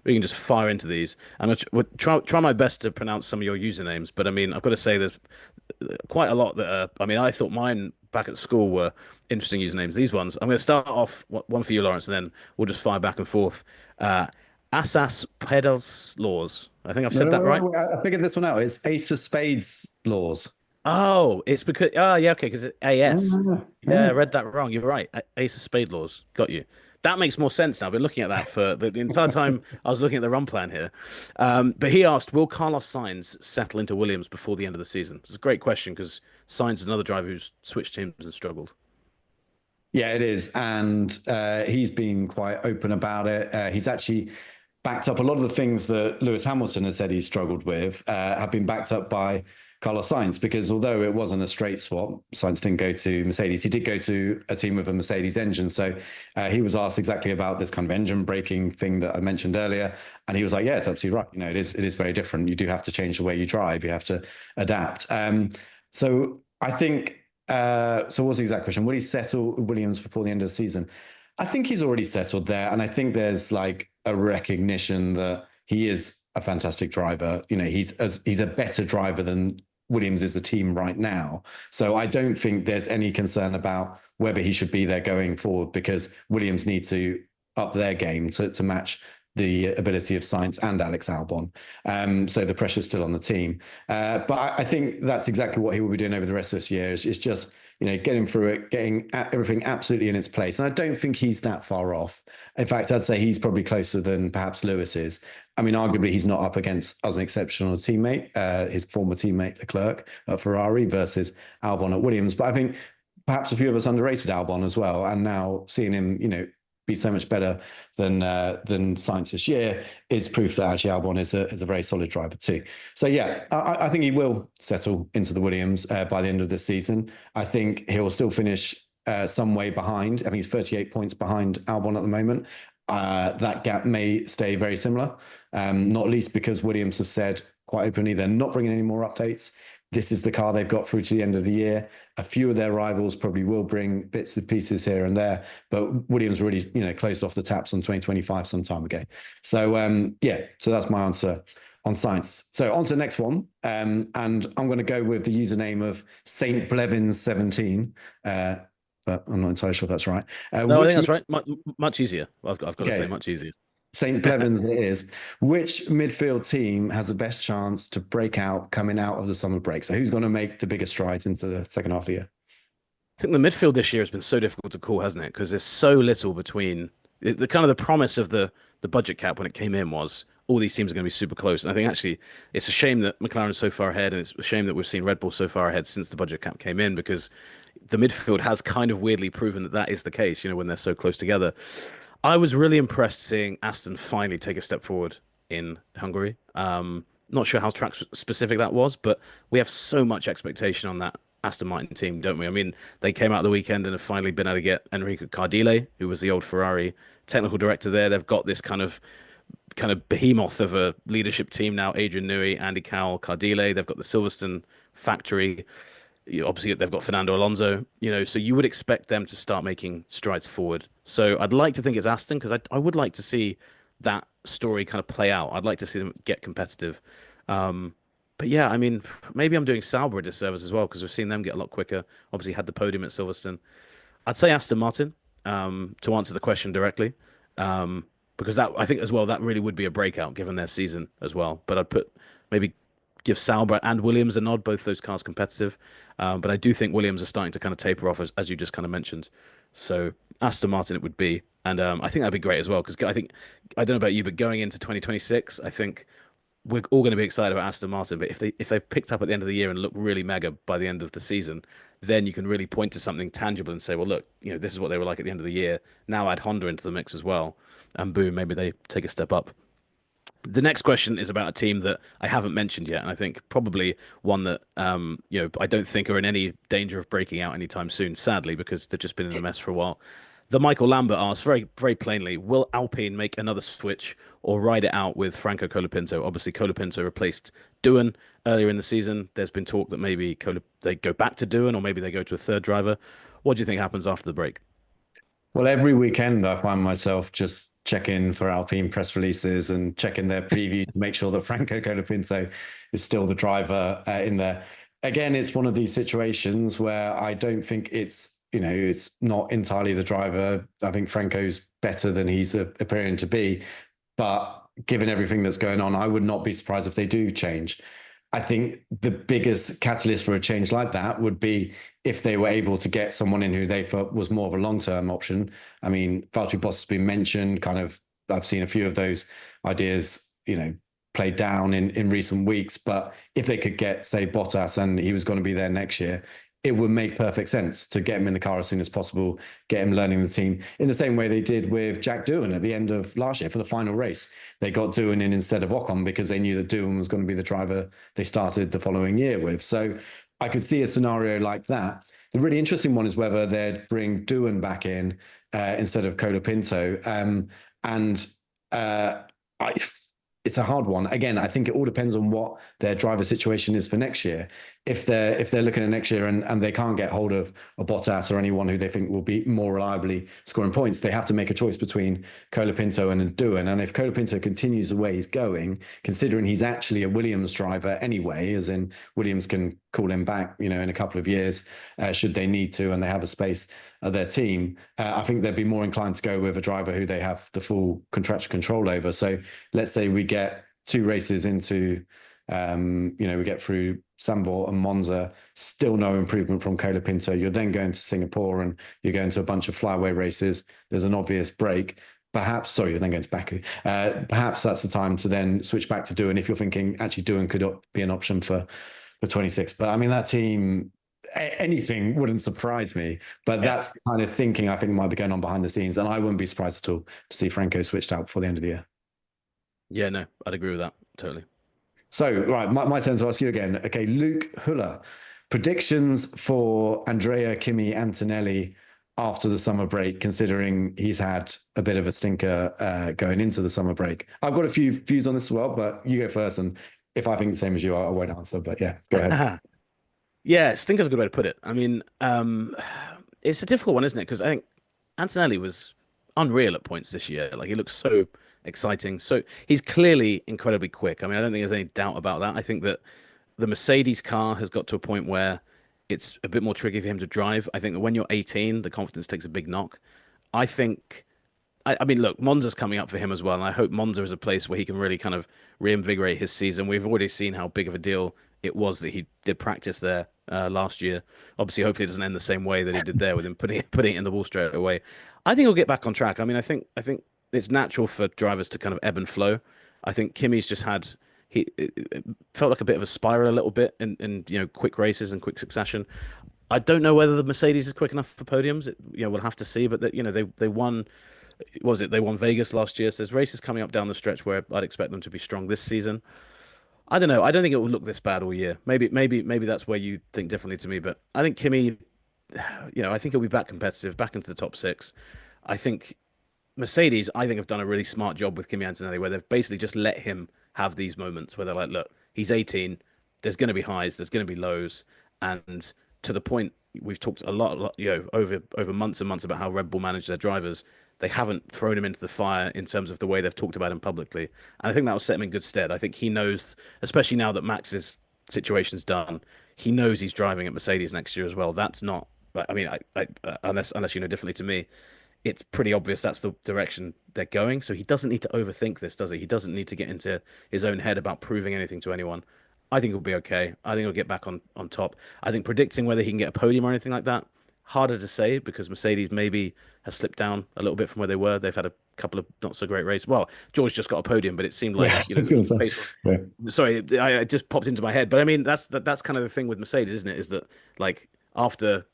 We can just fire into these. I'm going to try my best to pronounce some of your usernames, but I mean, I've got to say there's quite a lot that are, I thought mine back at school were interesting usernames. These ones, I'm going to start off one for you, Lawrence, and then we'll just fire back and forth. Asas Pedals Laws. I think I've said that right. I figured this one out. It's Ace of Spades Laws. Oh, it's because, yeah, okay, because it's AS. Yeah, I read that wrong. You're right. Ace of Spade Laws. Got you. That makes more sense now. I've been looking at that for the entire time I was looking at the run plan here. But he asked, will Carlos Sainz settle into Williams before the end of the season? It's a great question because Sainz is another driver who's switched teams and struggled. Yeah, it is. And he's been quite open about it. He's actually backed up a lot of the things that Lewis Hamilton has said he struggled with, have been backed up by Carlos Sainz, because although it wasn't a straight swap, Sainz didn't go to Mercedes. He did go to a team with a Mercedes engine. So he was asked exactly about this kind of engine braking thing that I mentioned earlier. And he was like, yeah, it's absolutely right. It is very different. You do have to change the way you drive. You have to adapt. So I think, so what's the exact question? Will he settle Williams before the end of the season? I think he's already settled there. And I think there's like a recognition that he is a fantastic driver. He's a better driver than Williams is a team right now. So I don't think there's any concern about whether he should be there going forward, because Williams need to up their game to match the ability of Sainz and Alex Albon. So the pressure's still on the team. But I think that's exactly what he will be doing over the rest of this year, is just, getting through it, getting everything absolutely in its place. And I don't think he's that far off. In fact, I'd say he's probably closer than perhaps Lewis is. I mean, arguably, he's not up against as an exceptional teammate, his former teammate Leclerc at Ferrari versus Albon at Williams. But I think perhaps a few of us underrated Albon as well. And now seeing him, be so much better than Sainz this year is proof that actually Albon is a very solid driver too. So yeah, I think he will settle into the Williams by the end of this season. I think he'll still finish some way behind. I think he's 38 points behind Albon at the moment. That gap may stay very similar, not least because Williams has said quite openly they're not bringing any more updates. This is the car they've got through to the end of the year. A few of their rivals probably will bring bits and pieces here and there, but Williams really, closed off the taps on 2025 some time ago. So, so that's my answer on Sainz. So on to the next one. And I'm going to go with the username of Saint Blevins 17. But I'm not entirely sure if that's right. No, I think that's right. Much easier. I've got to say much easier. St. Blevins it is. Which midfield team has the best chance to break out coming out of the summer break? So who's going to make the biggest strides into the second half of the year? I think the midfield this year has been so difficult to call, hasn't it? Because there's so little between the kind of the promise of the budget cap when it came in was all these teams are going to be super close. And I think actually it's a shame that McLaren is so far ahead, and it's a shame that we've seen Red Bull so far ahead since the budget cap came in, because the midfield has kind of weirdly proven that is the case, when they're so close together. I was really impressed seeing Aston finally take a step forward in Hungary. Not sure how track specific that was, but we have so much expectation on that Aston Martin team, don't we? I mean, they came out the weekend and have finally been able to get Enrico Cardile, who was the old Ferrari technical director there. They've got this kind of behemoth of a leadership team now: Adrian Newey, Andy Cowell, Cardile. They've got the Silverstone factory. Obviously, they've got Fernando Alonso, so you would expect them to start making strides forward. So I'd like to think it's Aston, because I would like to see that story kind of play out. I'd like to see them get competitive. But yeah, I mean, maybe I'm doing Sauber a disservice as well, because we've seen them get a lot quicker. Obviously, had the podium at Silverstone. I'd say Aston Martin, to answer the question directly, because I think as well that really would be a breakout given their season as well. But I'd maybe give Sauber and Williams a nod, both those cars competitive. But I do think Williams are starting to kind of taper off, as you just kind of mentioned. So Aston Martin it would be. And I think that'd be great as well, because I don't know about you, but going into 2026, I think we're all going to be excited about Aston Martin. But if they've picked up at the end of the year and look really mega by the end of the season, then you can really point to something tangible and say, well, look, this is what they were like at the end of the year. Now add Honda into the mix as well. And boom, maybe they take a step up. The next question is about a team that I haven't mentioned yet, and I think probably one that I don't think are in any danger of breaking out anytime soon, sadly, because they've just been in a mess for a while. The Michael Lambert asks very, very plainly, will Alpine make another switch or ride it out with Franco Colapinto? Obviously, Colapinto replaced Doohan earlier in the season. There's been talk that maybe they go back to Doohan, or maybe they go to a third driver. What do you think happens after the break? Well, every weekend I find myself just checking for Alpine press releases and checking their preview to make sure that Franco Colapinto is still the driver in there. Again, it's one of these situations where I don't think it's not entirely the driver. I think Franco's better than he's appearing to be. But given everything that's going on, I would not be surprised if they do change. I think the biggest catalyst for a change like that would be if they were able to get someone in who they thought was more of a long-term option. I mean, Valtteri Bottas has been mentioned, I've seen a few of those ideas, played down in recent weeks. But if they could get, say, Bottas and he was going to be there next year, it would make perfect sense to get him in the car as soon as possible, get him learning the team in the same way they did with Jack Doohan at the end of last year for the final race. They got Doohan in instead of Ocon because they knew that Doohan was going to be the driver they started the following year with. So I could see a scenario like that. The really interesting one is whether they'd bring Doohan back in instead of Colapinto. I it's a hard one. Again, I think it all depends on what their driver situation is for next year. If they're looking at next year and they can't get hold of a Bottas or anyone who they think will be more reliably scoring points, they have to make a choice between Colapinto and Doohan. And if Colapinto continues the way he's going, considering he's actually a Williams driver anyway, as in Williams can call him back, in a couple of years, should they need to, and they have a space of their team, I think they'd be more inclined to go with a driver who they have the full contractual control over. So let's say we get 2 races into, we get through Zandvoort and Monza, still no improvement from Colapinto. You're then going to Singapore and you're going to a bunch of flyaway races. There's an obvious break. You're then going to Baku. Perhaps that's the time to then switch back to Doohan if you're thinking actually Doohan could be an option for 26. But I mean, that team, anything wouldn't surprise me. But that's the kind of thinking I think might be going on behind the scenes. And I wouldn't be surprised at all to see Franco switched out before the end of the year. Yeah, no, I'd agree with that. Totally. So, right, my turn to ask you again. Okay, Luke Huller, predictions for Andrea Kimi Antonelli after the summer break, considering he's had a bit of a stinker going into the summer break. I've got a few views on this as well, but you go first. And if I think the same as you, I won't answer. But yeah, go ahead. Yeah, stinker's a good way to put it. I mean, it's a difficult one, isn't it? Because I think Antonelli was unreal at points this year. Like, he looks so exciting. So he's clearly incredibly quick. I mean, I don't think there's any doubt about that. I think that the Mercedes car has got to a point where it's a bit more tricky for him to drive. I think that when you're 18, the confidence takes a big knock. I mean, look, Monza's coming up for him as well, and I hope Monza is a place where he can really kind of reinvigorate his season. We've already seen how big of a deal it was that he did practice there last year. Obviously, hopefully it doesn't end the same way that he did there with him putting it in the wall straight away. I think he'll get back on track. I mean, I think it's natural for drivers to kind of ebb and flow. I think Kimi's just had it felt like a bit of a spiral a little bit in quick races and quick succession. I don't know whether the Mercedes is quick enough for podiums. We'll have to see. But they won. They won Vegas last year. So there's races coming up down the stretch where I'd expect them to be strong this season. I don't know. I don't think it will look this bad all year. Maybe that's where you think differently to me. But I think Kimi, I think he'll be back competitive, back into the top 6. I think Mercedes, have done a really smart job with Kimi Antonelli, where they've basically just let him have these moments where they're like, look, he's 18. There's going to be highs. There's going to be lows. And to the point, we've talked a lot, over months and months about how Red Bull manage their drivers. They haven't thrown him into the fire in terms of the way they've talked about him publicly. And I think that will set him in good stead. I think he knows, especially now that Max's situation's done, he knows he's driving at Mercedes next year as well. That's not, I mean, unless you know differently to me, it's pretty obvious that's the direction they're going. So he doesn't need to overthink this, does he? He doesn't need to get into his own head about proving anything to anyone. I think he'll be okay. I think he'll get back on top. I think predicting whether he can get a podium or anything like that, harder to say, because Mercedes maybe has slipped down a little bit from where they were. They've had a couple of not so great races. Well, George just got a podium, but it seemed like sorry, I just popped into my head. But I mean, that's kind of the thing with Mercedes, isn't it? Is that like after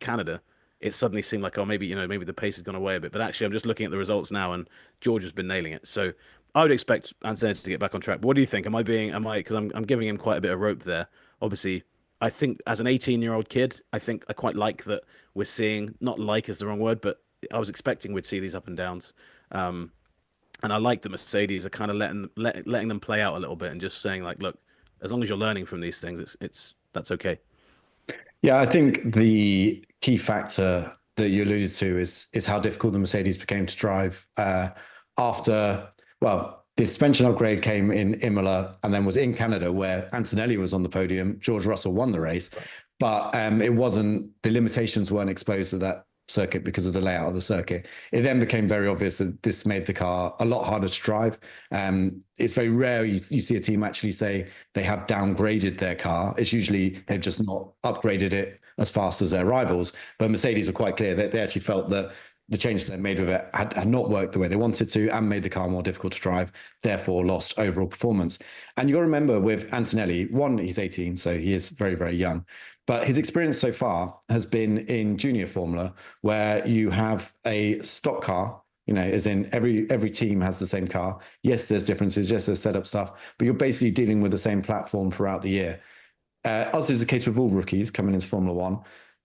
Canada, it suddenly seemed like, oh, maybe the pace has gone away a bit. But actually, I'm just looking at the results now, and George has been nailing it. So I would expect Antonelli to get back on track. But what do you think? Because I'm giving him quite a bit of rope there. Obviously, I think as an 18-year-old kid, I think I quite like that we're seeing, not like is the wrong word, but I was expecting we'd see these up and downs. And I like that Mercedes are kind of letting them play out a little bit and just saying like, look, as long as you're learning from these things, that's okay. Yeah, I think the key factor that you alluded to is how difficult the Mercedes became to drive after, the suspension upgrade came in Imola and then was in Canada, where Antonelli was on the podium. George Russell won the race, but the limitations weren't exposed to that circuit because of the layout of the circuit. It then became very obvious that this made the car a lot harder to drive. It's very rare you see a team actually say they have downgraded their car. It's usually they've just not upgraded it as fast as their rivals. But Mercedes were quite clear that they actually felt that the changes they made with it had not worked the way they wanted to and made the car more difficult to drive, therefore lost overall performance. And you got to remember with Antonelli, one, he's 18, so he is very, very young. But his experience so far has been in junior formula, where you have a stock car, as in every team has the same car. Yes, there's differences. Yes, there's setup stuff, but you're basically dealing with the same platform throughout the year. As is the case with all rookies coming into Formula One,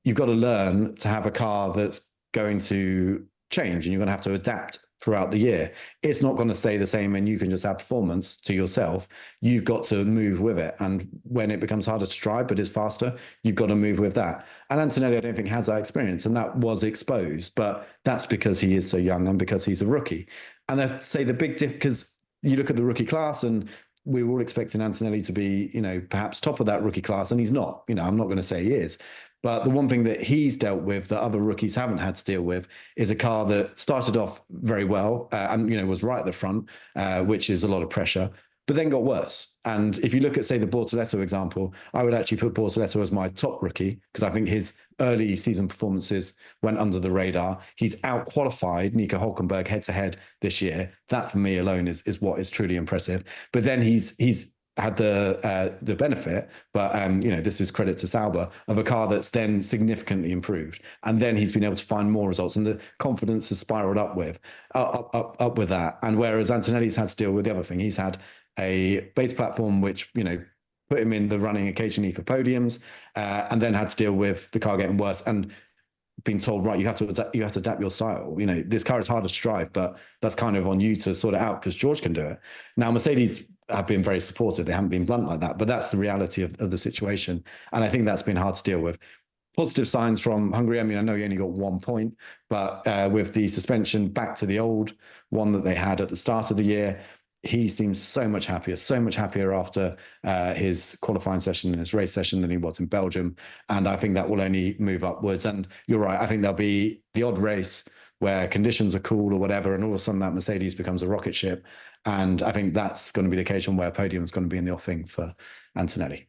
you've got to learn to have a car that's going to change and you're going to have to adapt throughout the year. It's not going to stay the same and you can just add performance to yourself. You've got to move with it. And when it becomes harder to drive, but is faster, you've got to move with that. And Antonelli, I don't think, has that experience. And that was exposed, but that's because he is so young and because he's a rookie. And I'd say the big difference, because you look at the rookie class and we were all expecting Antonelli to be, perhaps top of that rookie class, and he's not. I'm not going to say he is. But the one thing that he's dealt with that other rookies haven't had to deal with is a car that started off very well and, was right at the front, which is a lot of pressure, but then got worse. And if you look at, say, the Bortoleto example, I would actually put Bortoleto as my top rookie because I think his early season performances went under the radar. He's out-qualified Nico Hülkenberg head-to-head this year. That, for me alone, is what is truly impressive. But then he's had the benefit, but this is credit to Sauber, of a car that's then significantly improved, and then he's been able to find more results, and the confidence has spiraled up with that. And whereas Antonelli's had to deal with the other thing, he's had a base platform which put him in the running occasionally for podiums, and then had to deal with the car getting worse and being told, right, you have to adapt your style. This car is harder to drive, but that's kind of on you to sort it out because George can do it. Now, Mercedes have been very supportive. They haven't been blunt like that, but that's the reality of the situation. And I think that's been hard to deal with. Positive signs from Hungary. I mean, I know you only got 1 point, but with the suspension back to the old one that they had at the start of the year, he seems so much happier after his qualifying session and his race session than he was in Belgium. And I think that will only move upwards. And you're right. I think there'll be the odd race where conditions are cool or whatever, and all of a sudden that Mercedes becomes a rocket ship. And I think that's going to be the occasion where podium is going to be in the offing for Antonelli.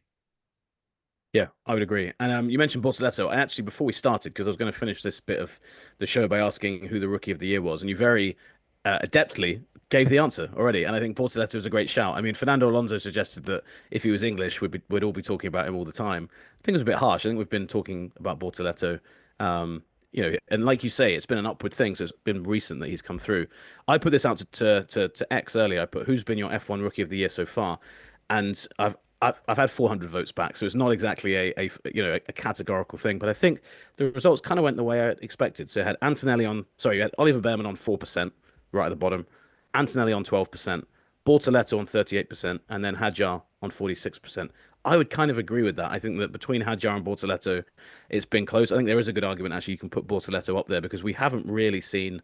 Yeah, I would agree. And you mentioned Bortoleto. I actually, before we started, because I was going to finish this bit of the show by asking who the rookie of the year was, and you very adeptly gave the answer already. And I think Bortoleto is a great shout. I mean, Fernando Alonso suggested that if he was English, we'd all be talking about him all the time. I think it was a bit harsh. I think we've been talking about Bortoleto. And like you say, it's been an upward thing, so it's been recent that he's come through. I put this out to X earlier. I put who's been your F1 Rookie of the Year so far, and I've had 400 votes back, so it's not exactly a categorical thing. But I think the results kind of went the way I expected. So you had you had Oliver Behrman on 4%, right at the bottom, Antonelli on 12%, Bortoleto on 38%, and then Hadjar on 46%. I would kind of agree with that. I think that between Hadjar and Bortoleto, it's been close. I think there is a good argument, actually, you can put Bortoleto up there because we haven't really seen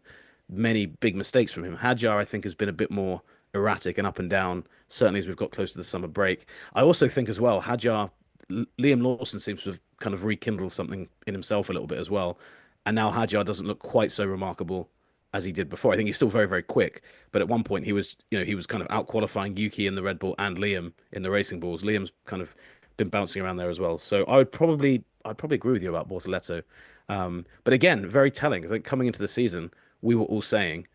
many big mistakes from him. Hadjar, I think, has been a bit more erratic and up and down, certainly as we've got close to the summer break. I also think as well, Liam Lawson seems to have kind of rekindled something in himself a little bit as well. And now Hadjar doesn't look quite so remarkable as he did before. I think he's still very, very quick, but at one point he was kind of out qualifying Yuki in the Red Bull and Liam in the Racing Bulls. Liam's kind of been bouncing around there as well. So I'd probably agree with you about Bortoleto. But again, very telling. I think coming into the season, we were all saying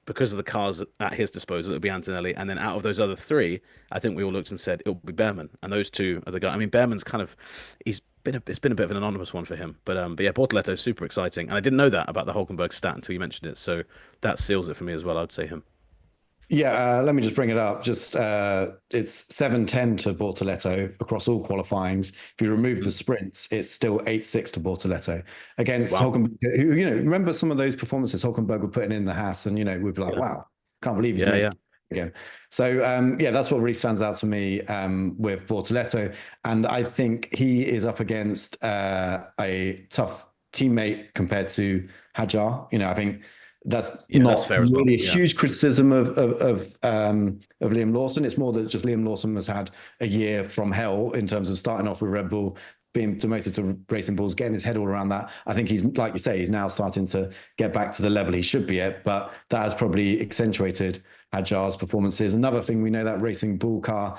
because of the cars at his disposal, it would be Antonelli, and then out of those other three, I think we all looked and said it'll be Behrman, and those two are the guys. I mean, Behrman's it's been a bit of an anonymous one for him, but yeah, Bortoleto super exciting, and I didn't know that about the Hülkenberg stat until you mentioned it, so that seals it for me as well. I would say him. Yeah, let me just bring it up. Just it's 7-10 to Bortoleto across all qualifyings. If you remove the sprints, it's still 8-6 to Bortoleto against Hülkenberg. Who, remember some of those performances Hülkenberg were putting in the Haas, and we'd be like, wow, can't believe he's made it again. So yeah, that's what really stands out to me with Bortoleto, and I think he is up against a tough teammate compared to Hadjar. I think. That's not fair as well. Really a huge criticism of Liam Lawson. It's more that just Liam Lawson has had a year from hell in terms of starting off with Red Bull, being demoted to Racing Bulls, getting his head all around that. I think he's, like you say, he's now starting to get back to the level he should be at, but that has probably accentuated Hadjar's performances. Another thing, we know that Racing Bull car,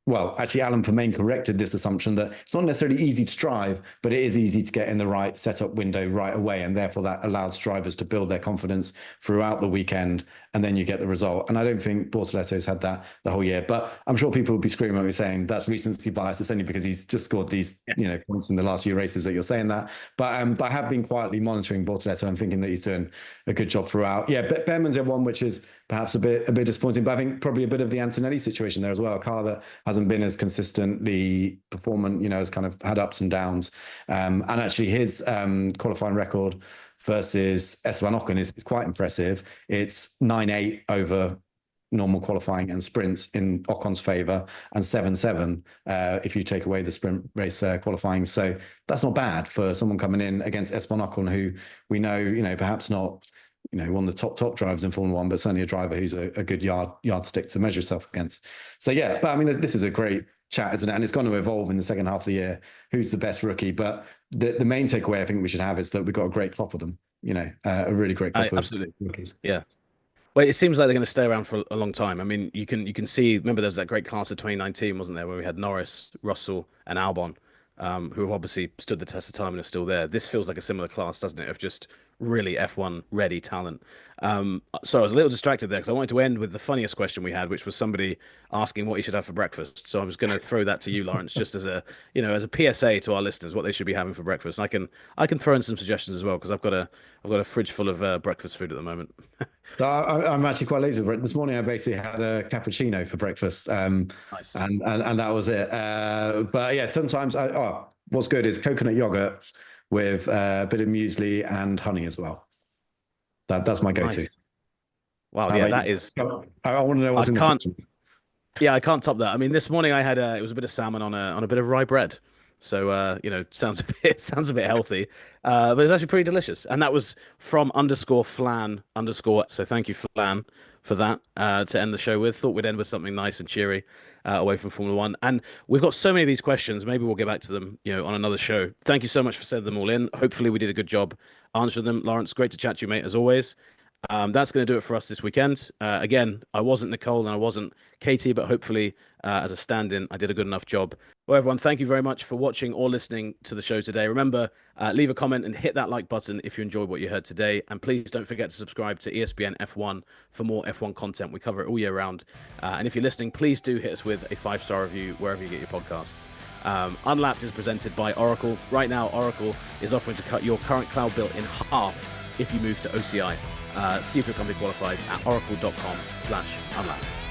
well, actually, Alan Permain corrected this assumption that it's not necessarily easy to drive, but it is easy to get in the right setup window right away. And therefore, that allows drivers to build their confidence throughout the weekend, and then you get the result. And I don't think Bortoletto's had that the whole year. But I'm sure people will be screaming at me saying that's recency bias. It's only because he's just scored these points in the last few races that you're saying that. But I have been quietly monitoring Bortoletto and thinking that he's doing a good job throughout. Yeah, Behrman's one which is perhaps a bit disappointing, but I think probably a bit of the Antonelli situation there as well. A car that hasn't been as consistently performant, has kind of had ups and downs. And actually his qualifying record versus Esteban Ocon is quite impressive. It's 9-8 over normal qualifying and sprints in Ocon's favor, and 7-7 if you take away the sprint race qualifying. So that's not bad for someone coming in against Esteban Ocon, who we know, perhaps not one of the top drivers in Formula One, but certainly a driver who's a good yardstick to measure yourself against. So yeah, but I mean, this is a great chat, isn't it? And it's going to evolve in the second half of the year. Who's the best rookie? But the main takeaway I think we should have is that we've got a great crop of them. A really great crop of absolutely rookies. Yeah. Well, it seems like they're going to stay around for a long time. I mean, you can see. Remember, there was that great class of 2019, wasn't there, where we had Norris, Russell, and Albon, who have obviously stood the test of time and are still there. This feels like a similar class, doesn't it, of just really F1 ready talent. So I was a little distracted there because I wanted to end with the funniest question we had, which was somebody asking what he should have for breakfast. So I was going to throw that to you, Lawrence, just as a PSA to our listeners, what they should be having for breakfast. And I can throw in some suggestions as well, because I've got a fridge full of breakfast food at the moment. So I'm actually quite lazy. This morning I basically had a cappuccino for breakfast, Nice. and that was it. But yeah, sometimes what's good is coconut yogurt with a bit of muesli and honey as well. That's my go-to. Nice. Wow, yeah, that is. I want to know what's in the fridge. Yeah, I can't top that. I mean, this morning I had it was a bit of salmon on a bit of rye bread. So sounds a bit healthy, but it's actually pretty delicious. And that was from _Flan_. So thank you, Flan, for that to end the show with. Thought we'd end with something nice and cheery away from Formula One. And we've got so many of these questions. Maybe we'll get back to them, on another show. Thank you so much for sending them all in. Hopefully we did a good job answering them. Lawrence, great to chat to you, mate, as always. That's going to do it for us this weekend. Again, I wasn't Nicole and I wasn't Katie, but hopefully as a stand-in, I did a good enough job. Well, everyone, thank you very much for watching or listening to the show today. Remember, leave a comment and hit that like button if you enjoyed what you heard today. And please don't forget to subscribe to ESPN F1 for more F1 content. We cover it all year round. And if you're listening, please do hit us with a 5-star review wherever you get your podcasts. Unlapped is presented by Oracle. Right now, Oracle is offering to cut your current cloud bill in half if you move to OCI. See if your company qualifies at oracle.com/unlapped.